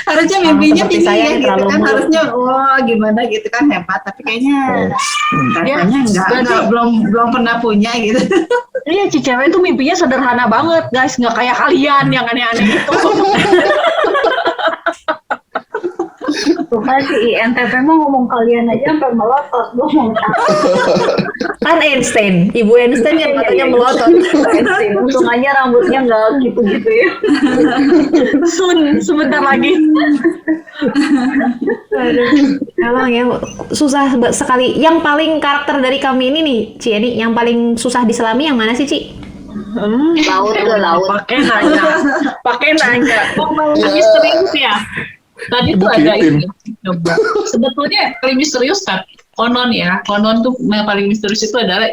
Speaker 6: Harusnya mimpinya
Speaker 1: seperti
Speaker 6: tinggi
Speaker 1: saya
Speaker 6: ya
Speaker 1: yang
Speaker 6: gitu
Speaker 1: terlalu
Speaker 6: kan,
Speaker 1: muluk.
Speaker 6: harusnya wah gimana gitu kan, hebat, tapi kayaknya katanya belum pernah punya gitu.
Speaker 4: Iya, si cewek itu mimpinya sederhana banget, guys. Nggak kayak kalian yang aneh-aneh itu.
Speaker 5: tuh kan si INTP mah ngomong kalian aja sampai melotot. Gue mau
Speaker 1: Kan Einstein, Ibu Einstein yang katanya melotot.
Speaker 5: untung aja rambutnya nggak gitu-gitu ya.
Speaker 4: Sebentar lagi.
Speaker 1: Emang ya susah sekali. Yang paling karakter dari kami ini nih, Ci, ini yang paling susah diselami yang mana sih, Ci?
Speaker 5: Laut ke laut.
Speaker 4: Pakai nanya.
Speaker 3: Misterius ya. Tadi tuh ada
Speaker 2: Dibukitin.
Speaker 3: ini. Coba. Sebetulnya paling misterius kan konon tuh yang paling misterius itu adalah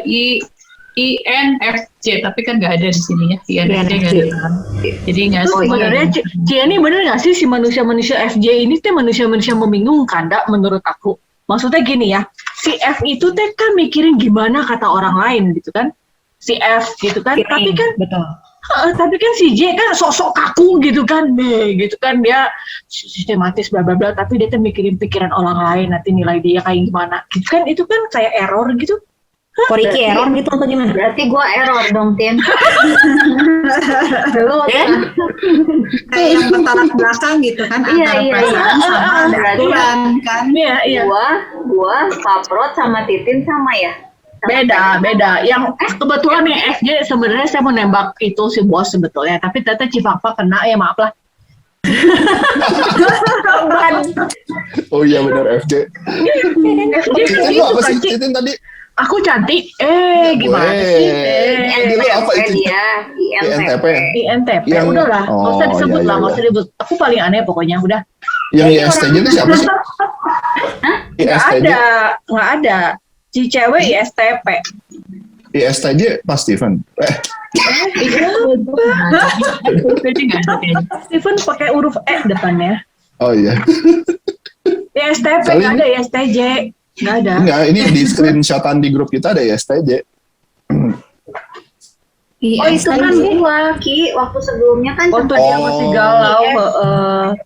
Speaker 3: INFJ, tapi kan nggak ada di sini ya, INFJ nggak ada kan. Jadi nggak
Speaker 4: Sebenarnya ini bener nggak sih si manusia-manusia FJ ini teh manusia-manusia membingungkan, dak menurut aku. Maksudnya gini ya, si F itu teh kan mikirin gimana kata orang lain gitu kan, si F gitu kan. Tapi kan
Speaker 1: betul.
Speaker 4: Tapi kan si J kan sok-sok kaku gitu kan, gitu kan, dia sistematis bla bla bla, tapi dia tuh mikirin pikiran orang lain, nanti nilai dia kayak gimana gitu kan, itu kan kayak error gitu.
Speaker 1: Koriki error gitu atau gimana?
Speaker 5: Berarti gue error dong, Tin. Lu
Speaker 1: Ya?
Speaker 6: Kayak yang bertolak belakang gitu kan,
Speaker 5: Iya,
Speaker 6: antara
Speaker 5: iya,
Speaker 6: perasaan
Speaker 5: iya.
Speaker 6: sama
Speaker 5: Berarti
Speaker 6: Tuhan kan.
Speaker 4: Iya.
Speaker 5: Gua Paprot sama Titin sama ya.
Speaker 4: Beda. Yang kebetulan yang FJ sebenarnya saya mau nembak itu si bos sebetulnya, tapi ternyata Cipapa kena, ya maaf lah.
Speaker 2: Oh iya benar FJ.
Speaker 4: FJ
Speaker 2: Titin
Speaker 4: kan
Speaker 2: lu
Speaker 4: gitu
Speaker 2: apa
Speaker 4: kan,
Speaker 2: sih?
Speaker 4: Ci.
Speaker 2: Titin tadi?
Speaker 4: Aku cantik, gimana sih?
Speaker 2: Jadi lu apa itu?
Speaker 5: Dia
Speaker 2: INTP.
Speaker 4: INTP,
Speaker 2: Yang-
Speaker 4: udahlah, nggak usah
Speaker 2: oh,
Speaker 4: disebut
Speaker 2: iya,
Speaker 4: lah,
Speaker 2: iya,
Speaker 4: nggak usah disebut. Aku paling aneh pokoknya, udah.
Speaker 2: Yang ISTJ itu siapa sih? ISTJ?
Speaker 4: Nggak ada. Si cewek ISTP.
Speaker 2: ISTJ Pak Steven.
Speaker 4: Steven pakai huruf E depannya.
Speaker 2: Oh iya.
Speaker 4: ISTP
Speaker 2: Kali
Speaker 4: nggak ada, ISTJ nggak ada.
Speaker 2: Enggak, ini di screenshotan di grup kita ada ISTJ.
Speaker 5: Oh itu kan gua Ki waktu sebelumnya kan
Speaker 4: Waktu dia masih galau,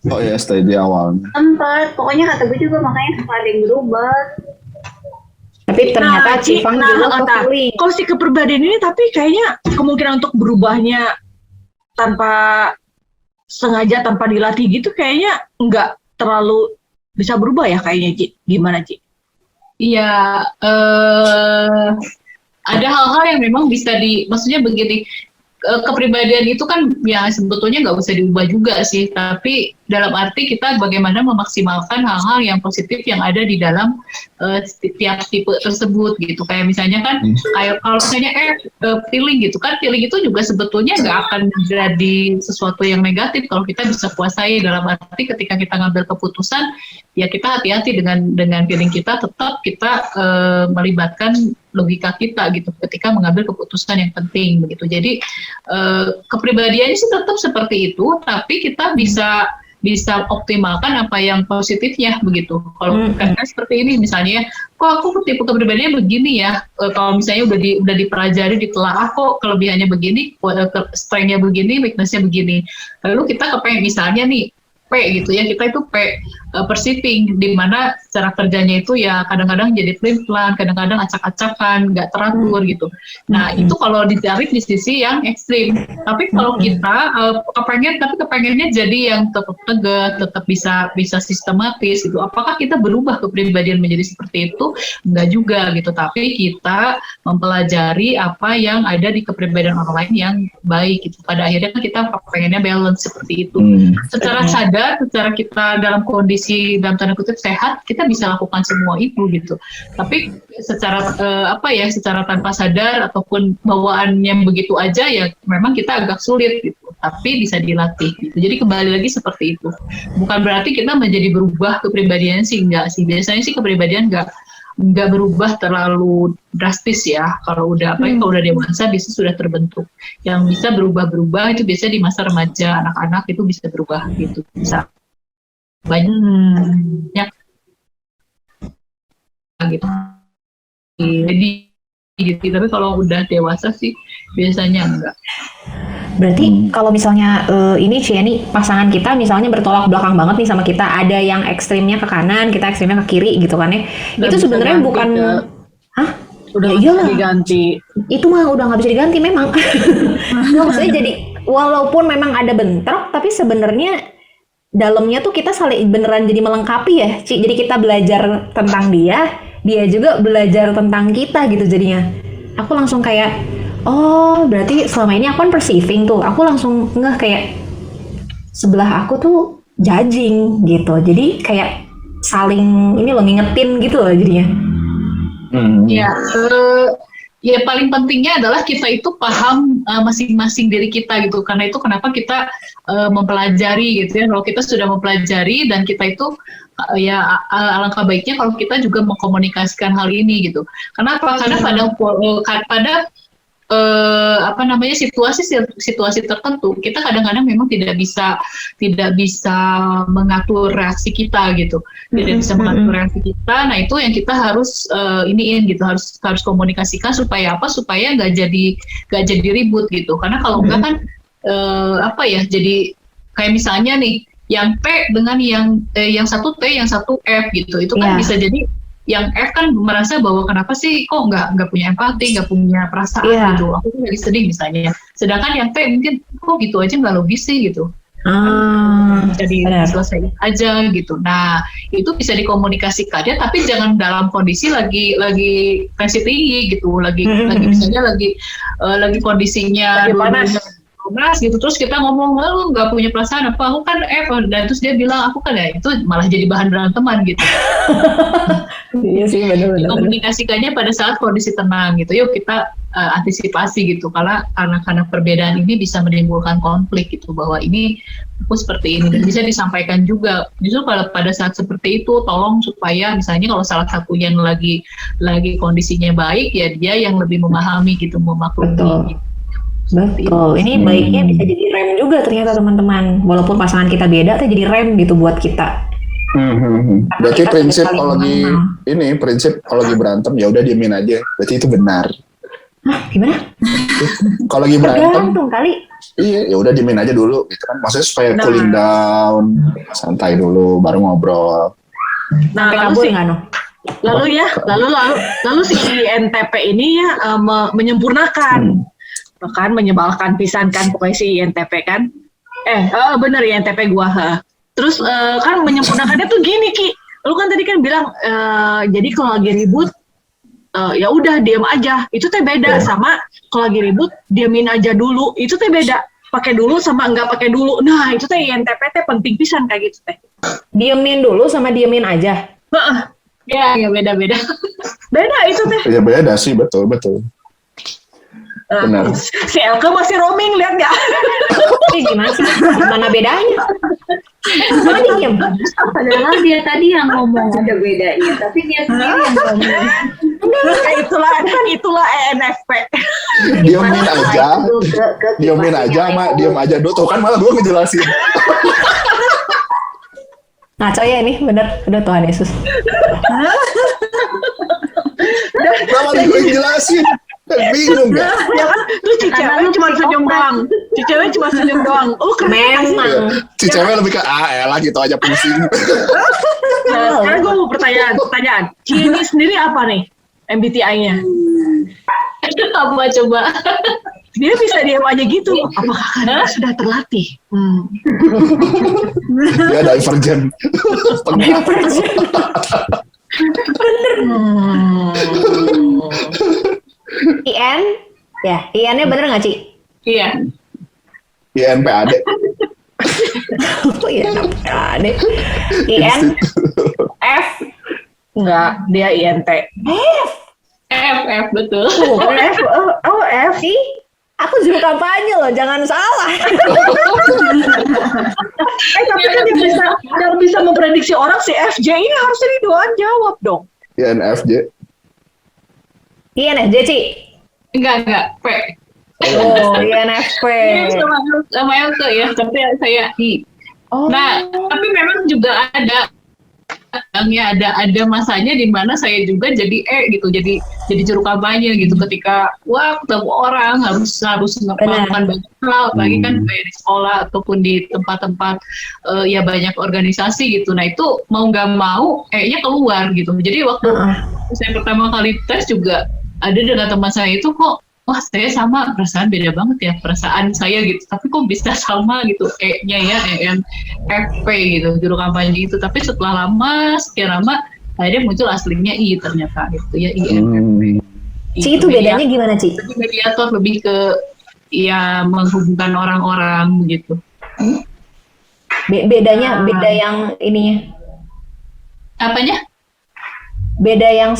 Speaker 2: Oh ISTJ awalnya.
Speaker 5: sempat. Pokoknya kata gue juga makanya suka ada yang berubah.
Speaker 1: Tapi ternyata Cifang juga kepilih.
Speaker 4: kalau si kepribadian ini tapi kayaknya kemungkinan untuk berubahnya tanpa sengaja, tanpa dilatih gitu, kayaknya nggak terlalu bisa berubah ya kayaknya, Ci. Gimana, Ci?
Speaker 3: Iya, ada hal-hal yang memang bisa maksudnya begini, kepribadian itu kan ya sebetulnya nggak usah diubah juga sih, tapi dalam arti kita bagaimana memaksimalkan hal-hal yang positif yang ada di dalam tiap tipe tersebut gitu. Kayak misalnya kan, kayak kalau misalnya feeling gitu kan, feeling itu juga sebetulnya nggak akan jadi sesuatu yang negatif kalau kita bisa kuasai. Dalam arti ketika kita ngambil keputusan, ya kita hati-hati dengan feeling kita, tetap kita melibatkan logika kita gitu ketika mengambil keputusan yang penting begitu. Jadi kepribadiannya sih tetap seperti itu, tapi kita bisa optimalkan apa yang positifnya begitu. Kalau karena seperti ini misalnya, kok aku tipe kepribadiannya begini ya, kalau misalnya udah dipelajari, ditelaah, kok kelebihannya begini, strength-nya begini, weakness-nya begini. Lalu kita kepengen misalnya nih P gitu ya, kita itu P, persiping, di mana cara kerjanya itu ya kadang-kadang jadi pelin-pelan, kadang-kadang acak-acakan, nggak teratur gitu. Nah itu kalau ditarik di sisi yang ekstrim. Tapi kalau kita kepengennya jadi yang tetap tegas, tetap bisa sistematis gitu. Apakah kita berubah kepribadian menjadi seperti itu? Enggak juga gitu. Tapi kita mempelajari apa yang ada di kepribadian orang lain yang baik gitu. Pada akhirnya kan kita pengennya balance seperti itu. Secara sadar, secara kita dalam kondisi dalam tanda kutip sehat, kita bisa lakukan semua itu gitu. Tapi secara secara tanpa sadar ataupun bawaannya begitu aja ya memang kita agak sulit gitu. Tapi bisa dilatih gitu. Jadi kembali lagi seperti itu. Bukan berarti kita menjadi berubah kepribadian sih, enggak sih. Biasanya sih kepribadian nggak berubah terlalu drastis ya. Kalau udah kalau udah dewasa biasanya sudah terbentuk. Yang bisa berubah itu biasanya di masa remaja, anak-anak itu bisa berubah gitu. Bisa banyak gitu. Jadi gitu. Tapi kalau udah dewasa sih biasanya enggak.
Speaker 1: Berarti kalau misalnya ini Cieni pasangan kita misalnya bertolak belakang banget nih sama kita, ada yang ekstrimnya ke kanan, kita ekstrimnya ke kiri gitu kan ya. Itu sebenarnya bukan
Speaker 4: udah
Speaker 1: ya iyalah.
Speaker 4: diganti.
Speaker 1: Itu mah udah nggak bisa diganti memang. Nggak, maksudnya jadi walaupun memang ada bentrok, tapi sebenarnya dalamnya tuh kita saling beneran jadi melengkapi ya, Ci. Jadi kita belajar tentang dia juga belajar tentang kita gitu jadinya. Aku langsung kayak, oh berarti selama ini aku kan perceiving tuh, aku langsung ngeh kayak sebelah aku tuh judging gitu. Jadi kayak saling ini loh ngingetin gitu loh jadinya.
Speaker 3: Ya paling pentingnya adalah kita itu paham masing-masing diri kita gitu. Karena itu kenapa kita mempelajari gitu ya. Kalau kita sudah mempelajari dan kita itu alangkah baiknya kalau kita juga mengkomunikasikan hal ini gitu. Kenapa? Karena pada situasi tertentu kita kadang-kadang memang tidak bisa mengatur reaksi kita gitu, tidak bisa mengatur reaksi kita. Nah itu yang kita harus harus komunikasikan supaya nggak jadi ribut gitu. Karena kalau enggak kan jadi kayak misalnya nih yang T dengan yang satu T yang satu F gitu, itu kan bisa jadi yang F kan merasa bahwa kenapa sih kok nggak punya empati, nggak punya perasaan gitu, aku tuh lagi sedih misalnya. Sedangkan yang T mungkin kok gitu aja nggak logis sih gitu. Jadi selesai aja gitu. Nah itu bisa dikomunikasikannya, tapi jangan dalam kondisi lagi tensi tinggi gitu, lagi misalnya lagi kondisinya panas gitu, terus kita ngomong lu nggak punya perasaan apa, aku kan dan terus dia bilang aku kan ya, itu malah jadi bahan beranteman gitu.
Speaker 1: Iya sih benar-benar.
Speaker 3: Komunikasikannya pada saat kondisi tenang gitu. Yuk kita antisipasi gitu, karena perbedaan ini bisa menimbulkan konflik gitu, bahwa ini aku seperti ini, dan bisa disampaikan juga. Justru pada saat seperti itu tolong supaya misalnya kalau salah satunya lagi kondisinya baik ya dia yang lebih memahami gitu, memaklumi gitu.
Speaker 1: Betul, ini baiknya bisa jadi rem juga ternyata teman-teman. Walaupun pasangan kita beda, tapi jadi rem gitu buat kita.
Speaker 2: Berarti prinsip kalau lagi berantem ya udah diemin aja. Berarti itu benar.
Speaker 1: Hah, gimana?
Speaker 2: Kalau lagi berantem,
Speaker 1: Gantung kali.
Speaker 2: iya ya udah diemin aja dulu gitu kan. Maksudnya supaya cooling down, santai dulu, baru ngobrol.
Speaker 4: Nah, lalu si INTP ini ya menyempurnakan. Bahkan menyebalkan pisan kan pokoknya si INTP kan. Bener INTP gua. Terus kan menyempurnakannya tuh gini Ki. Lu kan tadi kan bilang jadi kalau lagi ribut ya udah diam aja. Itu teh beda sama kalau lagi ribut diamin aja dulu. Itu teh beda. Pakai dulu sama enggak pakai dulu. Nah, itu teh INTP teh penting pisan kayak gitu teh.
Speaker 1: Diamin dulu sama diamin aja.
Speaker 3: Ya beda-beda.
Speaker 4: Beda itu teh.
Speaker 2: Ya beda sih, betul. Benar.
Speaker 4: Si Elke masih roaming, lihat nggak?
Speaker 1: Gimana sih? Mana bedanya? Mana diem?
Speaker 5: Padahal dia tadi yang ngomong ada bedanya, tapi dia sendiri yang ngomong.
Speaker 4: Itulah ENFP.
Speaker 2: Diamin aja, diam aja dulu. Tuh kan malah gue ngejelasin.
Speaker 1: Ngaco ya ini, bener. Udah Tuhan Yesus.
Speaker 2: Kenapa gue ngejelasin? Bingung nggak?
Speaker 4: Ya kan? Terus si
Speaker 5: Karena
Speaker 4: cewek
Speaker 5: lu
Speaker 4: cuma senyum
Speaker 5: psikopat.
Speaker 4: doang. Si cewek cuma senyum doang. Oh, kenapa sih?
Speaker 1: Memang.
Speaker 2: Si cewek lebih ke elah gitu aja pusing.
Speaker 4: Nah, sekarang gue mau pertanyaan. Cieni sendiri apa nih MBTI-nya?
Speaker 3: Apa coba?
Speaker 4: Dia bisa diam aja gitu. Apakah karena sudah terlatih?
Speaker 2: Dia divergen.
Speaker 1: IN? Ya, IN-nya bener nggak, Ci?
Speaker 3: Iya.
Speaker 2: INPAD.
Speaker 1: Oh iya, ada. IN? F?
Speaker 4: Enggak, dia INT.
Speaker 3: F betul.
Speaker 4: F, F.
Speaker 1: Sih? Aku juru kampanye loh, jangan salah.
Speaker 4: Tapi kan yang bisa memprediksi orang si FJ ini harusnya Ridwan jawab dong.
Speaker 2: INFJ.
Speaker 1: INFJ, Ci?
Speaker 3: Enggak, P.
Speaker 1: Oh, INFP.
Speaker 3: Ini sama L tuh ya, tapi saya I.
Speaker 1: Oh.
Speaker 3: Nah, tapi memang juga ada masanya di mana saya juga jadi gitu, jadi juru kampanye gitu, ketika ketemu orang harus melakukan banyak hal, apalagi kan kayak di sekolah ataupun di tempat-tempat ya banyak organisasi gitu. Nah itu mau nggak mau nya keluar gitu. Jadi waktu saya pertama kali tes juga ada dengan teman saya itu kok saya sama, perasaan beda banget ya perasaan saya gitu, tapi kok bisa sama gitu nya ya ENFP gitu, juru kampanye gitu. Tapi setelah sekian lama akhirnya muncul aslinya I ternyata gitu ya, INFP.
Speaker 1: Ci, itu bedanya gimana, Ci?
Speaker 3: Jadi mediator, lebih ke ya menghubungkan orang-orang gitu.
Speaker 1: Beda yang ininya.
Speaker 3: Apanya?
Speaker 1: Beda yang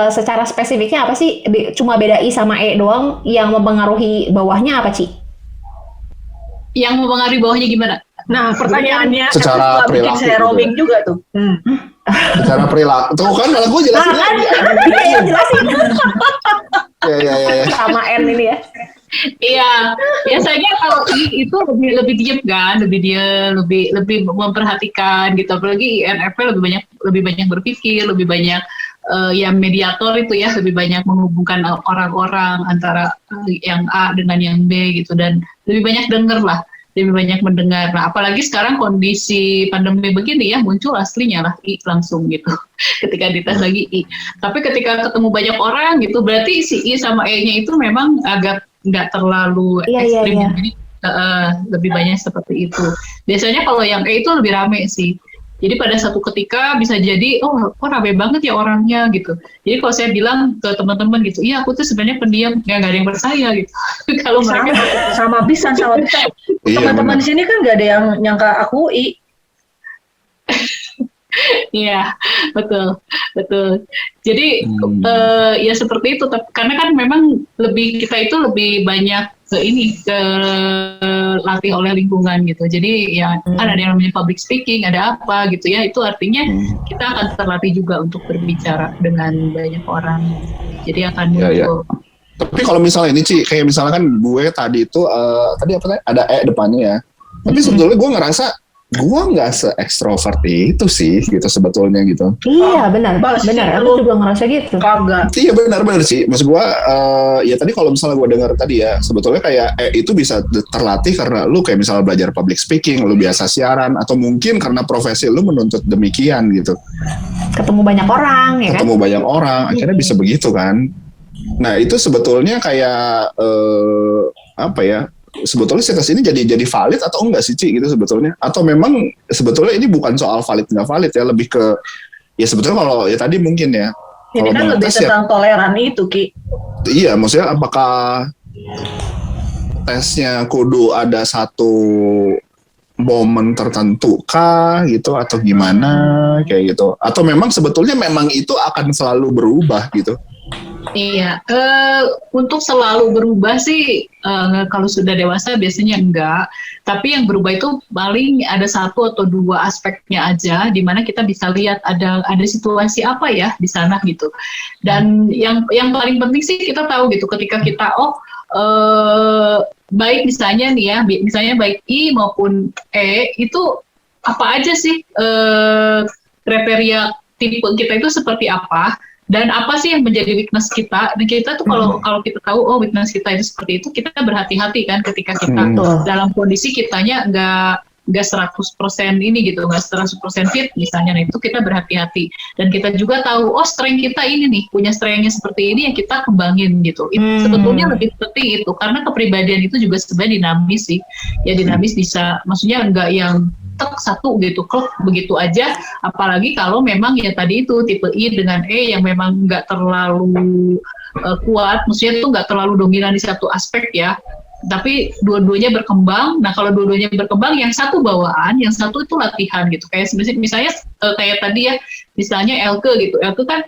Speaker 1: secara spesifiknya apa sih? Cuma beda I sama E doang, yang mempengaruhi bawahnya apa, Ci?
Speaker 3: Yang mempengaruhi bawahnya gimana?
Speaker 4: Nah, pertanyaannya
Speaker 2: Secara
Speaker 4: bikin
Speaker 2: perilaku
Speaker 4: saya
Speaker 2: juga.
Speaker 4: roaming juga tuh.
Speaker 2: Secara perilaku. Tuh kan malah gue jelasin
Speaker 1: Kan?
Speaker 2: lagi.
Speaker 1: Iya, jelasin.
Speaker 2: Ya.
Speaker 1: Sama N ini ya.
Speaker 3: Iya, biasanya kalau I itu lebih diem kan, lebih memperhatikan gitu. Apalagi INFP lebih banyak berpikir, lebih banyak ya mediator itu ya, lebih banyak menghubungkan orang-orang antara yang A dengan yang B gitu, dan lebih banyak lebih banyak mendengar. Nah, apalagi sekarang kondisi pandemi begini ya, muncul aslinya lah I langsung gitu. Ketika dites lagi I. Tapi ketika ketemu banyak orang gitu, berarti si I sama E-nya itu memang agak nggak terlalu ekstrim.
Speaker 1: Iya.
Speaker 3: Jadi lebih banyak seperti itu. Biasanya kalau yang E itu lebih rame sih. Jadi pada satu ketika bisa jadi, kok rame banget ya orangnya gitu. Jadi kalau saya bilang ke teman-teman gitu, iya aku tuh sebenarnya pendiam, nggak ada yang percaya gitu. Kalau mereka
Speaker 4: Sama bisa.
Speaker 2: Iya,
Speaker 4: Teman-teman
Speaker 2: benar.
Speaker 4: di sini kan nggak ada yang nyangka aku I.
Speaker 3: Iya, betul. Jadi ya seperti itu. Karena kan memang kita itu lebih banyak ke latih oleh lingkungan gitu. Jadi ya kan ada yang namanya public speaking, ada apa gitu ya. Itu artinya kita akan terlatih juga untuk berbicara dengan banyak orang. Jadi akan muncul.
Speaker 2: Tapi kalau misalnya ini Ci, kayak misalnya kan gue tadi itu tadi apa tadi ada E depannya ya. Tapi sebetulnya gue ngerasa gue nggak se-extrovert itu sih gitu sebetulnya gitu.
Speaker 1: Iya, benar.
Speaker 4: Bas,
Speaker 1: Benar,
Speaker 4: lu-
Speaker 1: aku juga ngerasa gitu.
Speaker 4: Kagak.
Speaker 2: Iya benar sih. Maksud gue ya tadi kalau misalnya gue dengar tadi ya, sebetulnya kayak itu bisa terlatih karena lu kayak misalnya belajar public speaking, lu biasa siaran, atau mungkin karena profesi lu menuntut demikian gitu.
Speaker 1: Ketemu banyak orang, ya kan?
Speaker 2: Ketemu banyak orang, akhirnya bisa begitu kan. Nah itu sebetulnya kayak apa ya? Sebetulnya si tes ini jadi valid atau enggak sih Ci gitu sebetulnya? Atau memang sebetulnya ini bukan soal valid nggak valid ya, lebih ke ya sebetulnya kalau ya tadi mungkin ya.
Speaker 4: Ini
Speaker 2: kalau
Speaker 4: kan
Speaker 2: mau
Speaker 4: lebih
Speaker 2: tes ya,
Speaker 4: tentang toleran itu Ki.
Speaker 2: iya maksudnya apakah tesnya kudu ada satu momen tertentu kah gitu atau gimana kayak gitu? Atau memang sebetulnya memang itu akan selalu berubah gitu?
Speaker 3: Iya, untuk selalu berubah sih kalau sudah dewasa biasanya enggak. Tapi yang berubah itu paling ada satu atau dua aspeknya aja, di mana kita bisa lihat ada situasi apa ya di sana gitu. Dan yang paling penting sih kita tahu gitu, ketika kita baik misalnya nih ya, misalnya baik I maupun E itu apa aja sih kriteria tipe kita itu seperti apa. dan apa sih yang menjadi weakness kita. Dan kita tuh kalau kita tahu weakness kita itu seperti itu, kita berhati-hati kan ketika kita dalam kondisi kitanya nggak 100% ini gitu, nggak 100% fit misalnya. Nah itu kita berhati-hati, dan kita juga tahu strength kita ini nih, punya strengthnya seperti ini yang kita kembangin gitu. Itu sebetulnya lebih penting itu, karena kepribadian itu juga sebenarnya dinamis sih ya, dinamis bisa, maksudnya nggak yang satu gitu klub begitu aja, apalagi kalau memang ya tadi itu tipe I dengan E yang memang nggak terlalu kuat, maksudnya itu nggak terlalu dominan di satu aspek ya, tapi dua-duanya berkembang. Nah kalau dua-duanya berkembang, yang satu bawaan, yang satu itu latihan gitu. Kayak misalnya kayak tadi ya, misalnya Elke gitu. Elke kan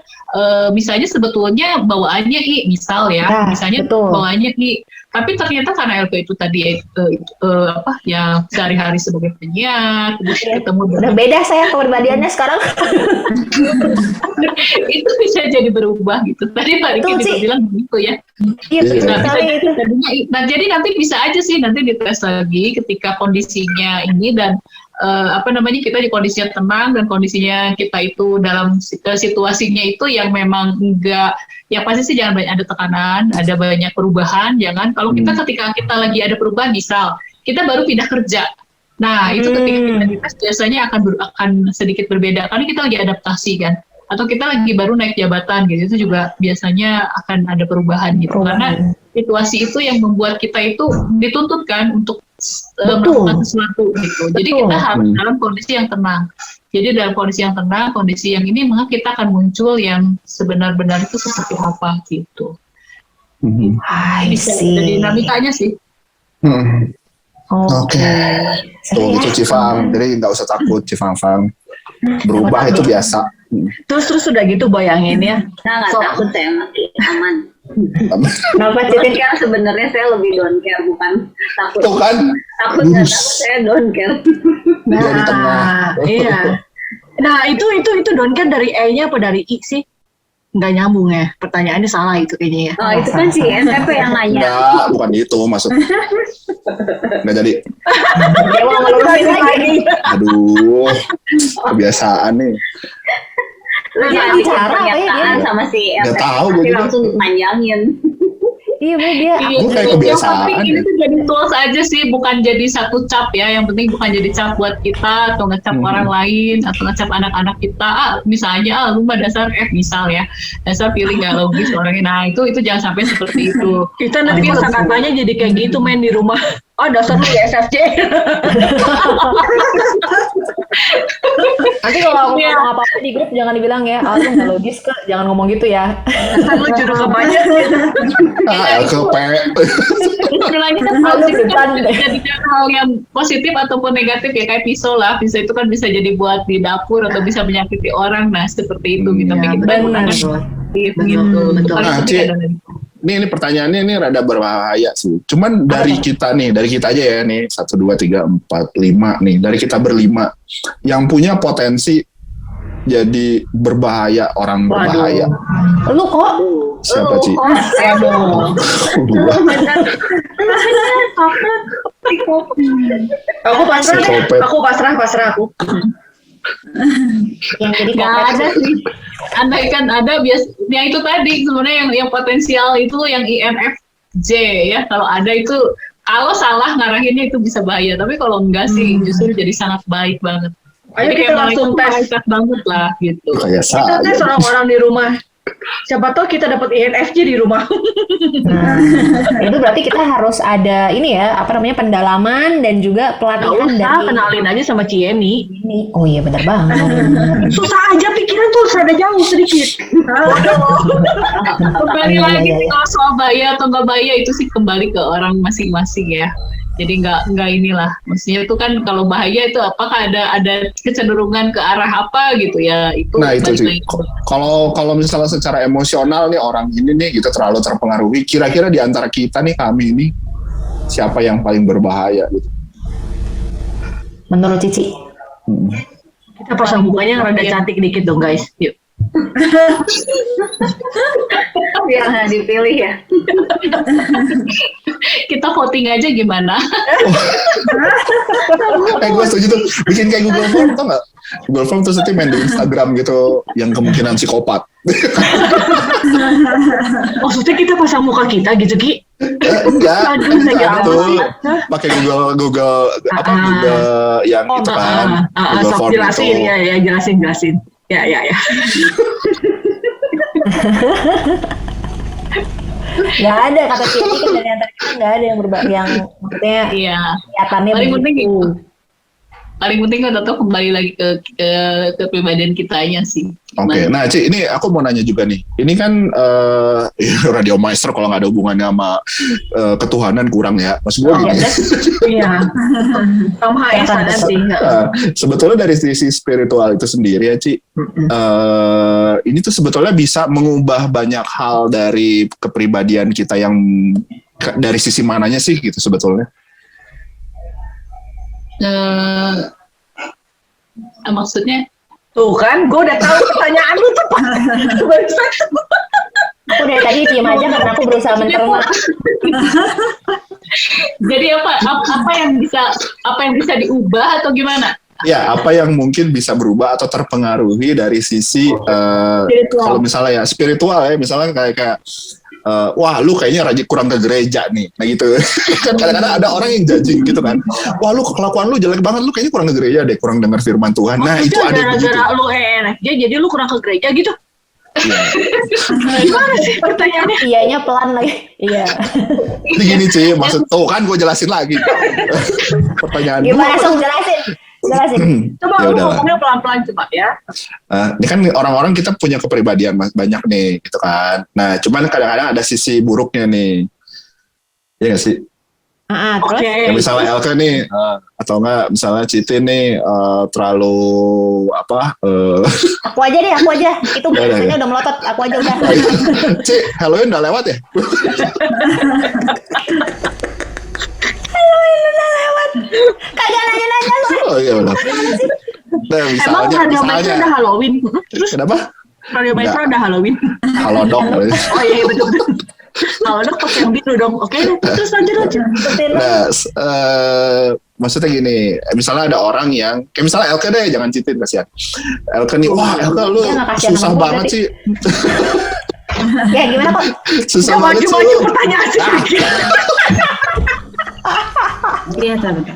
Speaker 3: misalnya sebetulnya bawaannya I, misal ya, misalnya bawaannya I. Tapi ternyata karena Elke itu tadi yang sehari-hari sebagai penyiar, ketemu
Speaker 1: udah beda saya kepribadiannya sekarang.
Speaker 3: itu bisa jadi berubah gitu. Tadi Pak Riki juga bilang begitu ya. Nah, jadi nanti bisa aja sih nanti dites lagi ketika kondisinya ini, dan kita di kondisinya tenang, dan kondisinya kita itu dalam situasinya itu yang memang enggak, ya pasti sih jangan banyak ada tekanan, ada banyak perubahan. Jangan, kalau kita ketika kita lagi ada perubahan, misal kita baru pindah kerja, nah itu ketika kita dites biasanya akan sedikit berbeda karena kita lagi adaptasi kan, atau kita lagi baru naik jabatan gitu, itu juga biasanya akan ada perubahan gitu. Karena situasi itu yang membuat kita itu dituntut kan untuk melakukan sesuatu gitu. Jadi kita harus dalam kondisi yang tenang. Jadi dalam kondisi yang tenang, kondisi yang ini, maka kita akan muncul yang sebenar-benar itu seperti apa gitu. Bisa jadi dinamikanya sih.
Speaker 2: Oke. Tuh gitu Cifang, jadi nggak usah takut Cifang. Berubah itu biasa.
Speaker 4: Terus udah gitu bayangin ya.
Speaker 5: Nah, nggak takut saya, nanti aman.
Speaker 1: Kenapa
Speaker 5: Don't care, sebenarnya saya lebih don't care, bukan takut.
Speaker 2: Tuh kan?
Speaker 5: Takut nggak takut, saya don't care.
Speaker 4: Iya. Nah itu don't care dari E-nya apa dari I sih? Nggak nyambung ya, pertanyaannya salah itu kayaknya ya.
Speaker 5: Oh itu kan si SMP yang nanya.
Speaker 2: Enggak, bukan itu maksudnya. Nggak jadi. Aduh, kebiasaan nih.
Speaker 5: Lu jangan bicara pernyataan sama si
Speaker 2: Nggak
Speaker 5: SMP,
Speaker 2: tahu,
Speaker 5: tapi
Speaker 2: gua
Speaker 5: langsung manjangin.
Speaker 1: Iya dia.
Speaker 2: Gue kayak kebiasaan.
Speaker 3: Ini tuh jadi tools aja sih, bukan jadi satu cap ya. Yang penting bukan jadi cap buat kita atau ngecap orang lain atau ngecap anak-anak kita. Misalnya lu mah dasar F misal ya, dasar pilih nggak logis orangnya. Nah itu jangan sampai seperti itu.
Speaker 4: Kita nanti kosakatanya jadi kayak gitu main di rumah. Oh dasar lu ya SFJ.
Speaker 1: Nanti kalau aku ngomong apa-apa di grup jangan dibilang ya, lu nggak logis kak, jangan ngomong gitu ya.
Speaker 4: Lu juru kebanyak.
Speaker 3: Istilahnya kan positif kan jadi hal yang positif ataupun negatif ya, kayak pisau lah. Pisau itu kan bisa jadi buat di dapur atau bisa menyakiti orang. Nah seperti itu gitu. Tapi kita gunakan gitu.
Speaker 2: Nah, ini pertanyaannya ini rada berbahaya sih. Cuman dari kita aja ya nih 1, 2, 3, 4, 5 nih. Dari kita berlima yang punya potensi jadi berbahaya, orang berbahaya.
Speaker 1: Lu kok?
Speaker 2: Siapa Ci?
Speaker 4: Aku pasrah aku.
Speaker 1: Yang jadi
Speaker 3: nggak ada sih. Andai kan ada yang itu tadi sebenarnya yang potensial itu yang INFJ ya. Kalau ada itu, kalau salah ngarahinnya itu bisa bahaya. Tapi kalau enggak sih justru jadi sangat baik banget.
Speaker 4: Ayo kita langsung tes
Speaker 3: banget lah gitu.
Speaker 4: Kita tes orang-orang di rumah. Siapa tahu kita dapat INFJ di rumah.
Speaker 1: Nah, itu berarti kita harus ada ini ya, pendalaman dan juga pelatihan dari.
Speaker 4: Kenalin aja sama Ciemi.
Speaker 1: Oh iya benar banget.
Speaker 4: Susah aja pikiran tuh, rada jauh sedikit.
Speaker 3: Kembali lagi kalau soal bahaya atau nggak bahaya itu sih kembali ke orang masing-masing ya. Jadi nggak inilah, maksudnya itu kan kalau bahaya itu apakah ada kecenderungan ke arah apa gitu ya, itu.
Speaker 2: Nah itu sih. Kalau misalnya secara emosional nih orang ini nih gitu terlalu terpengaruhi, kira-kira di antara kita nih, kami ini siapa yang paling berbahaya gitu?
Speaker 1: Menurut Cici?
Speaker 4: Kita pasang mukanya yang rada cantik dikit dong guys, yuk.
Speaker 5: Biar dipilih ya.
Speaker 3: Kita voting aja gimana?
Speaker 2: Gue setuju tuh, bikin kayak Google Form tau nggak? Google Form terus nanti main di Instagram gitu yang kemungkinan psikopat.
Speaker 4: Maksudnya kita pasang muka kita gitu Ki?
Speaker 2: Enggak,
Speaker 4: Aduh, saya kira
Speaker 2: itu
Speaker 4: apa?
Speaker 2: pakai Google Google yang itu kan Google
Speaker 4: sok
Speaker 2: Form
Speaker 4: jelasin
Speaker 2: itu.
Speaker 4: ya jelasin. Ya.
Speaker 1: Nggak ada kata Citi kan dari antara kita nggak ada yang yang maksudnya
Speaker 3: Iya.
Speaker 1: kelihatannya
Speaker 3: Paling penting
Speaker 1: begitu.
Speaker 3: itu. Paling penting kan tetap kembali lagi ke kepribadian kitanya sih.
Speaker 2: Oke, nah Ci, ini aku mau nanya juga nih. Ini kan Radio Maestro kalau nggak ada hubungannya sama ketuhanan kurang ya. Maksud gue gini,
Speaker 4: Iya. Sama HS ada sih.
Speaker 2: sebetulnya dari sisi spiritual itu sendiri ya Ci, ini tuh sebetulnya bisa mengubah banyak hal dari kepribadian kita yang dari sisi mananya sih gitu sebetulnya.
Speaker 3: Maksudnya
Speaker 4: Tuh kan, gue udah tahu pertanyaan lu tuh.
Speaker 1: Aku dari tadi diam aja karena aku berusaha mencerna.
Speaker 3: jadi apa yang bisa diubah atau gimana?
Speaker 2: Ya, apa yang mungkin bisa berubah atau terpengaruhi dari sisi kalau misalnya ya spiritual ya, misalnya kayak wah lu kayaknya rajin kurang ke gereja nih, nah gitu. Kan kadang-kadang ada orang yang judging gitu kan, wah lu kelakuan lu jelek banget, lu kayaknya kurang ke gereja deh, kurang dengar firman Tuhan. Nah itu ada begitu.
Speaker 4: Gara-gara lu ENFJ jadi lu kurang ke gereja gitu. Gimana sih pertanyaannya?
Speaker 1: Iyanya pelan lagi. Iya.
Speaker 2: Jadi gini Ci, maksud tuh kan gue jelasin lagi. Pertanyaan
Speaker 1: Gimana Sung jelasin?
Speaker 4: Coba
Speaker 2: Ya
Speaker 4: lu
Speaker 2: udahlah.
Speaker 4: ngomongnya pelan-pelan coba ya.
Speaker 2: Ini kan orang-orang kita punya kepribadian banyak nih gitu kan. Nah cuman kadang-kadang ada sisi buruknya nih. Iya gak sih?
Speaker 1: Terus
Speaker 4: Oke.
Speaker 2: Ya misalnya Elke nih, atau enggak misalnya Citi nih terlalu apa?
Speaker 1: aku aja deh. Itu
Speaker 2: Ya udah,
Speaker 1: biasanya
Speaker 2: ya.
Speaker 1: udah melotot. Aku aja udah.
Speaker 2: Ci, Halloween udah lewat ya?
Speaker 1: Kagak nanya-nanya lu.
Speaker 2: Oh iya udah. Nah,
Speaker 4: Emang Radio Metro ada Halloween? Terus
Speaker 2: Kenapa?
Speaker 4: Radio Metro ada Halloween?
Speaker 2: Halo dok.
Speaker 4: Oh iya betul. Kalau dok pakai yang biru dong. Oke, terus lanjut.
Speaker 2: Nah, maksudnya gini, misalnya ada orang yang, kayak misalnya Elke deh, jangan Citin kasihan. Elke nih, wah Elke lu
Speaker 1: Dia nggak kasihan
Speaker 2: susah
Speaker 1: sama gua
Speaker 2: banget
Speaker 1: tadi.
Speaker 2: sih.
Speaker 1: Ya gimana kok?
Speaker 2: Susah banget sih.
Speaker 4: Maju
Speaker 2: lu.
Speaker 4: pertanyaan sih.
Speaker 6: Kelihatan.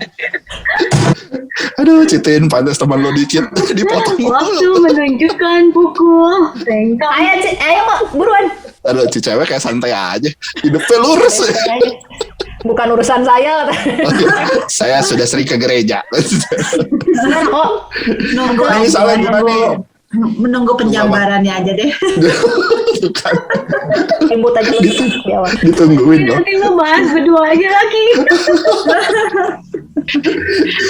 Speaker 2: Aduh, Citin, pantas teman lo dikit, dipotong
Speaker 5: Waktu
Speaker 2: mulu.
Speaker 5: menunjukkan pukul. Tengkang.
Speaker 1: Ayo kok, buruan.
Speaker 2: Aduh, cewek kayak santai aja, hidupnya lurus.
Speaker 1: Bukan urusan saya.
Speaker 2: Saya sudah sering ke gereja.
Speaker 1: Gimana kok?
Speaker 6: Nunggu
Speaker 2: Nah,
Speaker 6: aja,
Speaker 2: misalnya gimana nih?
Speaker 6: menunggu penjabarannya aja deh.
Speaker 2: Bukan,
Speaker 1: Ribut aja lu di awal.
Speaker 2: ditungguin loh.
Speaker 5: Nanti lu bahas berdua aja lagi.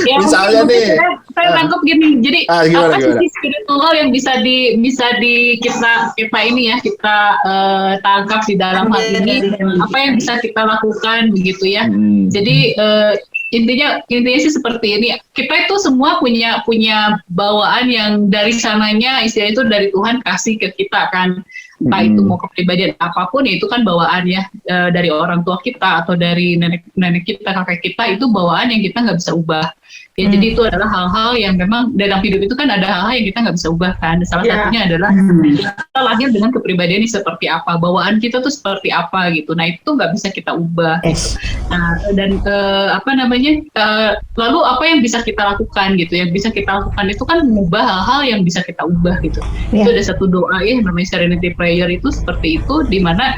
Speaker 3: Ya,
Speaker 2: Misalnya
Speaker 3: mungkin
Speaker 2: nih,
Speaker 3: saya tangkap gini. Jadi
Speaker 2: gimana,
Speaker 3: apa
Speaker 2: gimana?
Speaker 3: sisi spiritual yang bisa di kita ini ya kita tangkap di dalam hal ini? Apa yang bisa kita lakukan begitu ya? Jadi intinya sih seperti ini. Kita itu semua punya bawaan yang dari sananya, istilahnya itu dari Tuhan kasih ke kita kan. Entah itu mau kepribadian apapun, ya itu kan bawaan ya dari orang tua kita atau dari nenek kita, kakek kita, itu bawaan yang kita nggak bisa ubah. Ya, jadi itu adalah hal-hal yang memang dalam hidup itu kan ada hal-hal yang kita nggak bisa ubah kan. Salah satunya adalah kita lahir dengan kepribadian ini seperti apa, bawaan kita tuh seperti apa gitu. Nah itu nggak bisa kita ubah. Gitu. Nah, dan lalu apa yang bisa kita lakukan gitu? Yang bisa kita lakukan itu kan mengubah hal-hal yang bisa kita ubah gitu. Itu ada satu doa ya namanya Serenity Prayer itu seperti itu, di mana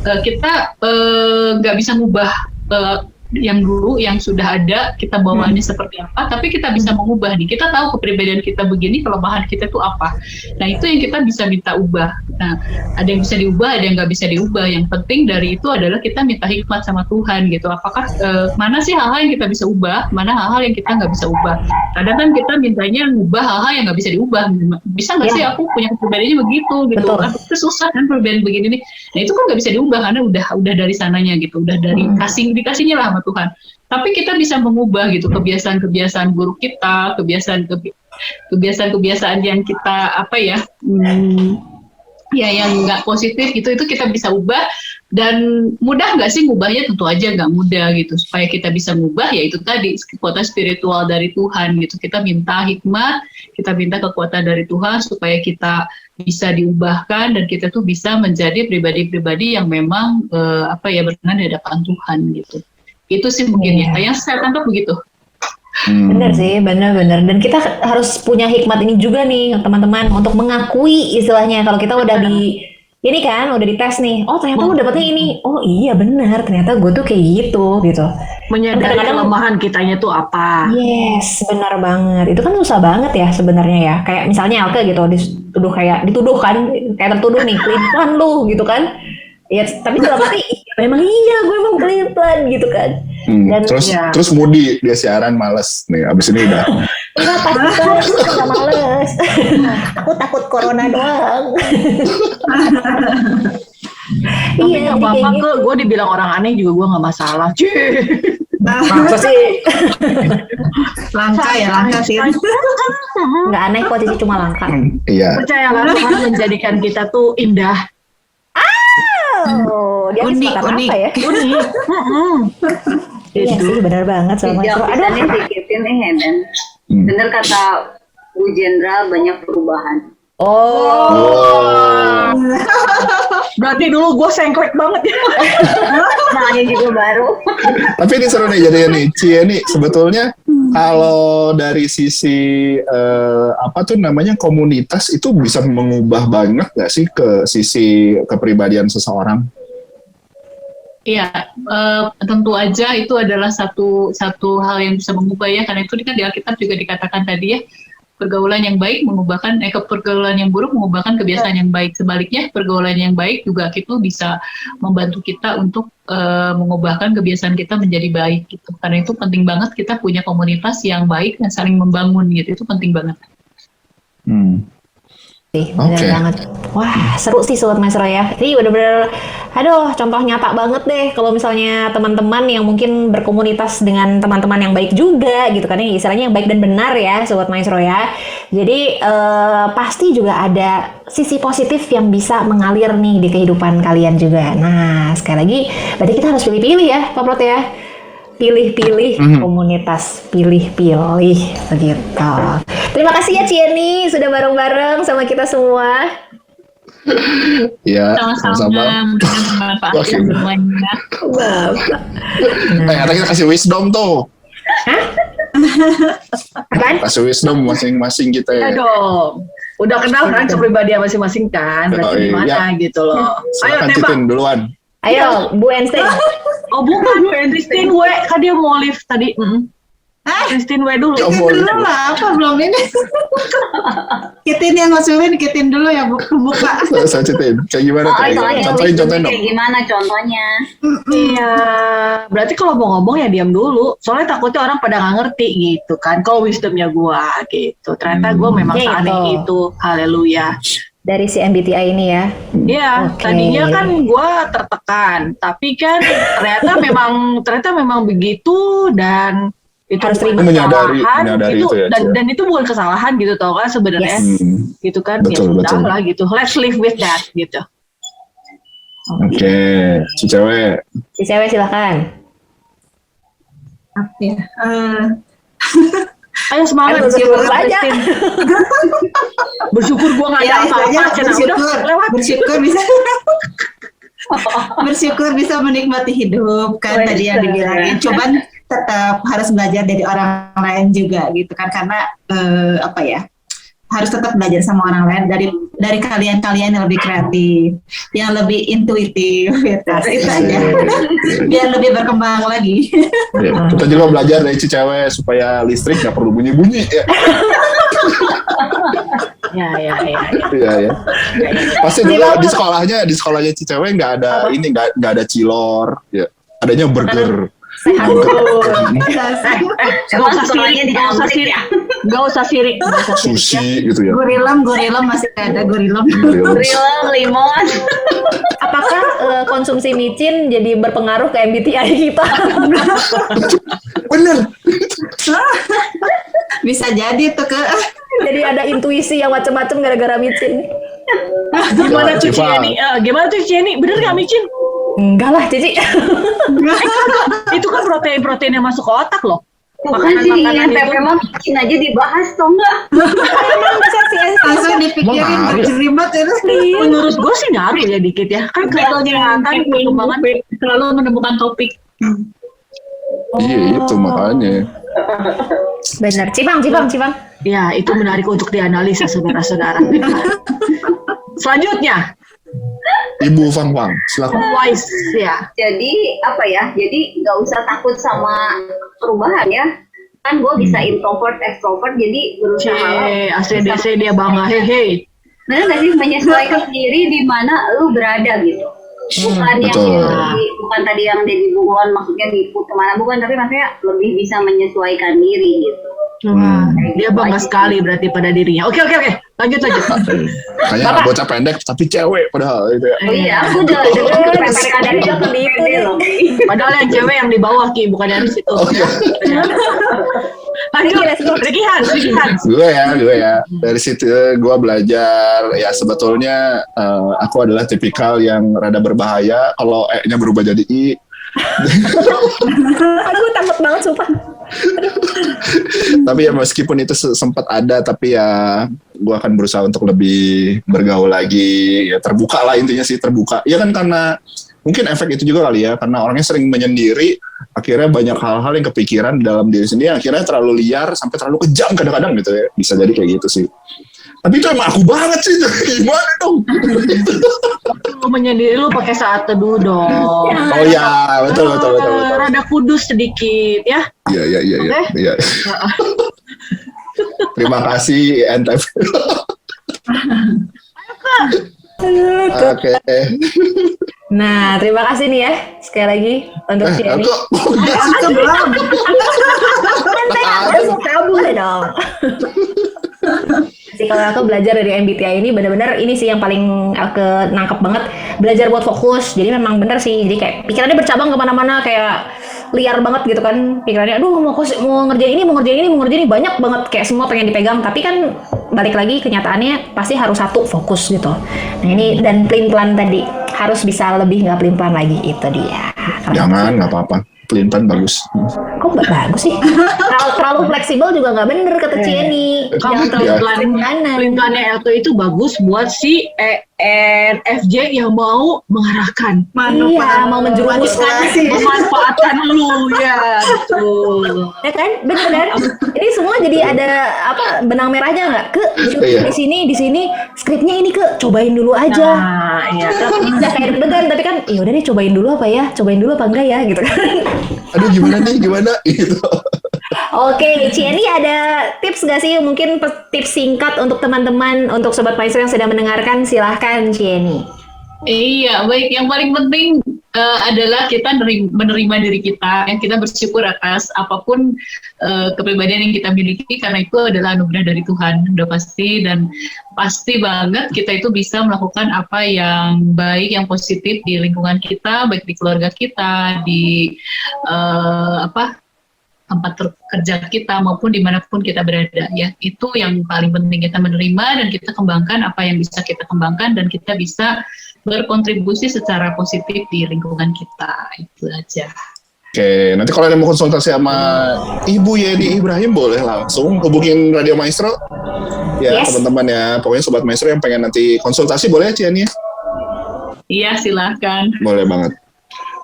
Speaker 3: kita nggak bisa mengubah yang dulu yang sudah ada kita bawaannya seperti apa, tapi kita bisa mengubah nih. Kita tahu kepribadian kita begini, kelemahan kita itu apa. Nah itu yang kita bisa minta ubah. Nah ada yang bisa diubah, ada yang nggak bisa diubah. Yang penting dari itu adalah kita minta hikmat sama Tuhan gitu. Apakah mana sih hal-hal yang kita bisa ubah, mana hal-hal yang kita nggak bisa ubah. Kadang kan kita mintanya ngubah hal-hal yang nggak bisa diubah. Bisa nggak sih aku punya kepribadiannya begitu gitu? Itu susah kan kepribadian begini nih. Nah itu kan nggak bisa diubah karena udah dari sananya gitu, udah dari dikasihnya lah sama Tuhan. Tapi kita bisa mengubah gitu kebiasaan-kebiasaan buruk kita, kebiasaan-kebiasaan yang kita ya yang nggak positif gitu, itu kita bisa ubah. Dan mudah nggak sih ngubahnya? Tentu aja nggak mudah gitu. Supaya kita bisa ngubah, ya itu tadi kekuatan spiritual dari Tuhan gitu. Kita minta hikmah, kita minta kekuatan dari Tuhan supaya kita bisa diubahkan dan kita tuh bisa menjadi pribadi-pribadi yang memang berkenan di hadapan Tuhan gitu. Itu sih mungkin ya. Yang saya tangkap begitu.
Speaker 1: Bener sih, bener-bener. Dan kita harus punya hikmat ini juga nih, teman-teman, untuk mengakui istilahnya kalau kita udah ini kan, udah dites nih. Oh ternyata lu dapetnya ini. Oh iya bener, ternyata gue tuh kayak gitu.
Speaker 4: Menyadari
Speaker 1: Kadang-kadang
Speaker 4: kelemahan kitanya tuh apa.
Speaker 1: Yes, benar banget. Itu kan susah banget ya sebenarnya ya. Kayak misalnya Alke gitu, dituduh kan, kayak tertuduh nih, pelin-pelan lu gitu kan. Ya, tapi dalam hati, memang iya gue emang pelin-pelan gitu kan. Dan
Speaker 2: terus Moody dia siaran males nih, abis ini udah.
Speaker 1: Enggak pasti nggak males. Aku takut corona doang.
Speaker 4: Iya, nggak apa-apa kok. Gue dibilang orang aneh juga gue nggak masalah.
Speaker 1: Masa sih?
Speaker 6: Langka sih.
Speaker 1: Nggak aneh kok, Cici cuma langka.
Speaker 2: Iya.
Speaker 4: Percayalah Tuhan menjadikan kita tuh indah.
Speaker 1: Oh, dia
Speaker 6: Unik.
Speaker 1: apa ya?
Speaker 4: Unik.
Speaker 1: Iya sih, benar banget sama Maestro. Aduh,
Speaker 5: dikitin dan bener kata Bu Jenderal, banyak perubahan.
Speaker 1: Oh.
Speaker 4: Berarti dulu gue sengklek banget ya.
Speaker 5: Namanya juga baru.
Speaker 2: Tapi ini seru nih jadinya nih, Cie nih sebetulnya kalau dari sisi komunitas itu bisa mengubah banget nggak sih ke sisi kepribadian seseorang?
Speaker 3: Iya, tentu aja itu adalah satu hal yang bisa mengubah ya, karena itu kan di Alkitab juga dikatakan tadi ya, pergaulan yang baik mengubahkan pergaulan yang buruk mengubahkan kebiasaan yang baik. Sebaliknya pergaulan yang baik juga itu bisa membantu kita untuk mengubahkan kebiasaan kita menjadi baik gitu. Karena itu penting banget kita punya komunitas yang baik dan saling membangun gitu. Itu penting banget.
Speaker 1: Bener banget. Wah, seru sih Sobat Maestro ya. Ini bener-bener, contoh nyata banget deh kalau misalnya teman-teman yang mungkin berkomunitas dengan teman-teman yang baik juga gitu kan, istilahnya yang baik dan benar ya Sobat Maestro ya. Jadi pasti juga ada sisi positif yang bisa mengalir nih di kehidupan kalian juga. Nah, sekali lagi berarti kita harus pilih-pilih ya Pak Prot ya. Pilih-pilih komunitas, pilih-pilih begitu. Terima kasih ya Cieni sudah bareng-bareng sama kita semua.
Speaker 2: Iya,
Speaker 3: sama-sama. Mudah-mudahan bermanfaat ya semuanya.
Speaker 2: Nah, kita kasih wisdom tuh.
Speaker 1: Apaan?
Speaker 2: Kasih wisdom masing-masing kita ya.
Speaker 4: Ya dong. Udah kenal kan kepribadian masing-masing kan, berarti gimana gitu loh. Ayo
Speaker 2: Silakan
Speaker 4: tembak.
Speaker 2: Citin duluan.
Speaker 1: Ayo, Bu Einstein.
Speaker 4: Oh bukan, Christine W. Kan dia mau live tadi. Christine W dulu.
Speaker 6: Kitin dulu lah, apa belum ini? Kitin yang ngusulin, Kitin dulu ya buka.
Speaker 2: Saya Citin, kayak gimana tuh? Contohin dong.
Speaker 5: Kayak gimana contohnya?
Speaker 4: Iya, berarti kalau mau ngomong ya diam dulu. Soalnya takutnya orang pada nggak ngerti gitu kan. Kalau wisdomnya gua gitu. Ternyata gua memang
Speaker 1: Ya,
Speaker 4: seaneh itu. Haleluya.
Speaker 1: Dari si MBTI ini ya.
Speaker 4: Iya, tadinya kan gua tertekan, tapi kan ternyata memang begitu dan itu
Speaker 1: Harus
Speaker 4: bukan
Speaker 1: terima.
Speaker 2: Menyadari itu ya, Cia.
Speaker 4: dan itu bukan kesalahan gitu tau kan sebenarnya. Gitu kan,
Speaker 2: Betul,
Speaker 4: ya
Speaker 2: betul.
Speaker 4: udah lah gitu. Let's live with that gitu.
Speaker 2: Oke, si cewek.
Speaker 1: Si cewek silakan.
Speaker 6: Apa ya?
Speaker 4: Ayo semangat
Speaker 1: Bersyukur
Speaker 4: Mbak
Speaker 1: aja.
Speaker 4: Christine. Bersyukur gua nggak ada
Speaker 6: Ya, istilahnya
Speaker 4: apa-apa.
Speaker 6: bersyukur bisa menikmati hidup kan tadi yang dibilangin. Cuman tetap harus belajar dari orang lain juga gitu kan, karena harus tetap belajar sama orang lain dari kalian yang lebih kreatif, yang lebih intuitif gitu. Itu aja. Biar lebih berkembang lagi.
Speaker 2: Ya, kita juga belajar dari si cewek supaya listrik nggak perlu bunyi-bunyi ya.
Speaker 4: Ya.
Speaker 2: Iya. Pasti dulu di sekolahnya si cewek nggak ada nggak ada cilor, ya. Adanya burger.
Speaker 4: Gak usah sirik.
Speaker 2: Sushi gitu ya.
Speaker 6: Gorilam masih ada gorilam.
Speaker 5: Gorilam, limon.
Speaker 1: Apakah konsumsi micin jadi berpengaruh ke MBTI kita?
Speaker 2: Bener.
Speaker 6: Bisa jadi tuh
Speaker 1: Jadi ada intuisi yang macam-macam gara-gara micin.
Speaker 4: Gimana tuh
Speaker 2: Civa.
Speaker 4: Cieni? Gimana tuh Cieni? Bener nggak Micin?
Speaker 1: Enggak lah, Cici.
Speaker 4: Itu kan protein-protein yang masuk ke otak loh.
Speaker 5: Bukan sih,
Speaker 4: Makanan-makanan
Speaker 5: INTP
Speaker 4: itu.
Speaker 5: mah bikin aja dibahas toh enggak?
Speaker 1: Emang bisa sih
Speaker 6: Langsung dipikirin
Speaker 2: Emang harus.
Speaker 6: berjelimet itu.
Speaker 4: Menurut gue sih ngaruh ya dikit ya. Kan kalau kesehatan perkembangan
Speaker 3: selalu menemukan topik.
Speaker 2: Iya itu makanya.
Speaker 1: bener. Cipang.
Speaker 4: ya itu menarik untuk dianalisa saudara-saudara. Selanjutnya,
Speaker 2: Ibu Fang Fang, silakan.
Speaker 4: wise ya.
Speaker 5: Jadi apa ya? Jadi nggak usah takut sama perubahan ya. Kan gue bisa introvert, extrovert, jadi berusaha
Speaker 4: ACDC dia bangga hehe.
Speaker 5: benar nggak sih menyesuaikan diri di mana lu berada gitu. Bukan yang
Speaker 2: betul.
Speaker 5: bukan tadi yang Dedi Bunglon maksudnya ngikut kemana, bukan, tapi maksudnya lebih bisa menyesuaikan diri gitu.
Speaker 4: Dia bangga sekali berarti pada dirinya. Oke. Lanjut.
Speaker 2: Kayaknya bocah pendek tapi cewek padahal itu ya.
Speaker 5: Oh iya, aku udah PPK dari loh.
Speaker 4: Padahal yang cewek yang di bawah Ki, bukan dari situ.
Speaker 2: Oh iya.
Speaker 4: Lanjut, Ricky Hans.
Speaker 2: Gue ya dari situ gue belajar ya sebetulnya aku adalah tipikal yang rada berbahaya kalau E-nya berubah jadi I.
Speaker 1: Aduh, takut banget sumpah.
Speaker 2: Tapi ya meskipun itu sempat ada, tapi ya gue akan berusaha untuk lebih bergaul lagi, ya terbuka lah intinya sih, terbuka. Ya kan karena mungkin efek itu juga kali ya, karena orangnya sering menyendiri, akhirnya banyak hal-hal yang kepikiran di dalam diri sendiri, akhirnya terlalu liar sampai terlalu kejam kadang-kadang gitu ya, bisa jadi kayak gitu sih. Tapi itu emang aku banget sih, gimana dong?
Speaker 4: Lu menyendiri lu pakai saat teduh dong.
Speaker 2: Oh iya, betul.
Speaker 4: Rada kudus sedikit ya.
Speaker 2: Iya. Terima kasih NTV. Oke.
Speaker 1: Nah, terima kasih nih ya sekali lagi untuk Cieni.
Speaker 2: Aku belum.
Speaker 1: Santai, langsung kabur dong. Sih kalau aku belajar dari MBTI ini benar-benar ini sih yang paling aku nangkep banget, belajar buat fokus. Jadi memang bener sih, jadi kayak pikirannya bercabang kemana-mana, kayak liar banget gitu kan pikirannya. Aduh, mau ngerjain ini banyak banget, kayak semua pengen dipegang. Tapi kan balik lagi kenyataannya pasti harus satu, fokus gitu. Nah ini dan pelin-pelan tadi harus bisa lebih nggak pelin-pelan lagi, itu dia.
Speaker 2: Jangan, nggak apa-apa. Pelin-pelan bagus.
Speaker 1: Kok nggak bagus sih? terlalu fleksibel juga nggak bener kata Cieni.
Speaker 4: Kamu
Speaker 2: Ya.
Speaker 4: pelin-pelannya Elto itu bagus buat si ENFJ yang mau mengarahkan,
Speaker 1: Iya, mau menjerumuskan.
Speaker 4: memanfaatkan lu ya, betul.
Speaker 1: Ya kan, bener kan? Ini semua jadi ada apa benang merahnya nggak?
Speaker 2: Iya.
Speaker 1: Di sini skripnya ini cobain dulu aja.
Speaker 4: Nah, iya.
Speaker 1: Tapi nggak kayak deg-degan, tapi kan ya udah nih cobain dulu apa enggak ya gitu kan.
Speaker 2: Aduh gimana gitu.
Speaker 1: Oke, Cieni ada tips nggak sih? Mungkin tips singkat untuk teman-teman, untuk Sobat Maestro yang sedang mendengarkan, silahkan Cieni.
Speaker 3: Iya, baik. Yang paling penting adalah kita menerima diri kita, yang kita bersyukur atas apapun kepribadian yang kita miliki, karena itu adalah anugerah dari Tuhan, udah pasti. Dan pasti banget kita itu bisa melakukan apa yang baik, yang positif di lingkungan kita, baik di keluarga kita, di tempat kerja kita maupun dimanapun kita berada ya. Itu yang paling penting, kita menerima dan kita kembangkan apa yang bisa kita kembangkan, dan kita bisa berkontribusi secara positif di lingkungan kita. Itu aja.
Speaker 2: Oke, nanti kalau ada mau konsultasi sama Ibu Yeni Ibrahim boleh langsung hubungin Radio Maestro. Ya,
Speaker 1: Yes.
Speaker 2: teman-teman ya. Pokoknya Sobat Maestro yang pengen nanti konsultasi boleh ya Cieni ya?
Speaker 3: Iya, silahkan.
Speaker 2: Boleh banget.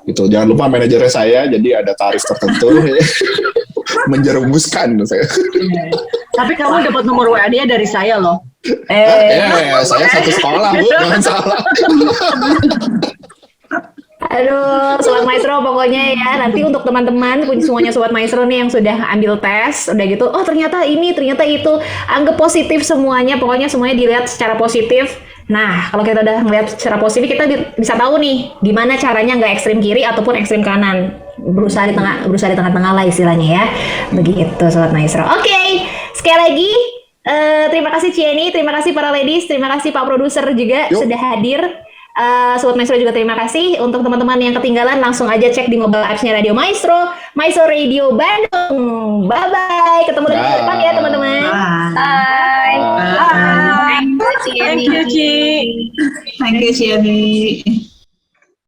Speaker 2: Gitu. Jangan lupa manajernya saya, jadi ada tarif tertentu. Menjerumuskan saya.
Speaker 4: Tapi kamu dapat nomor WA dia dari saya loh.
Speaker 2: Saya satu sekolah, Bu. Jangan salah.
Speaker 1: Aduh, Sobat Maestro pokoknya ya, nanti untuk teman-teman semuanya Sobat Maestro nih yang sudah ambil tes, udah gitu, oh ternyata ini, ternyata itu, anggap positif semuanya, pokoknya semuanya dilihat secara positif. Nah, kalau kita udah ngeliat secara positif, kita bisa tahu nih gimana caranya nggak ekstrim kiri ataupun ekstrim kanan, berusaha di tengah-tengah lah istilahnya ya, begitu Sobat Maestro. Oke, sekali lagi terima kasih Cieni, terima kasih para ladies, terima kasih Pak Produser juga sudah hadir. Sobat Maestro juga terima kasih. Untuk teman-teman yang ketinggalan, langsung aja cek di mobile apps-nya Radio Maestro, Maestro Radio Bandung. Bye-bye, ketemu lagi di depan ya teman-teman.
Speaker 5: Bye.
Speaker 2: Bye.
Speaker 5: Bye.
Speaker 4: Thank you, Ci.
Speaker 6: Thank you, Ciani.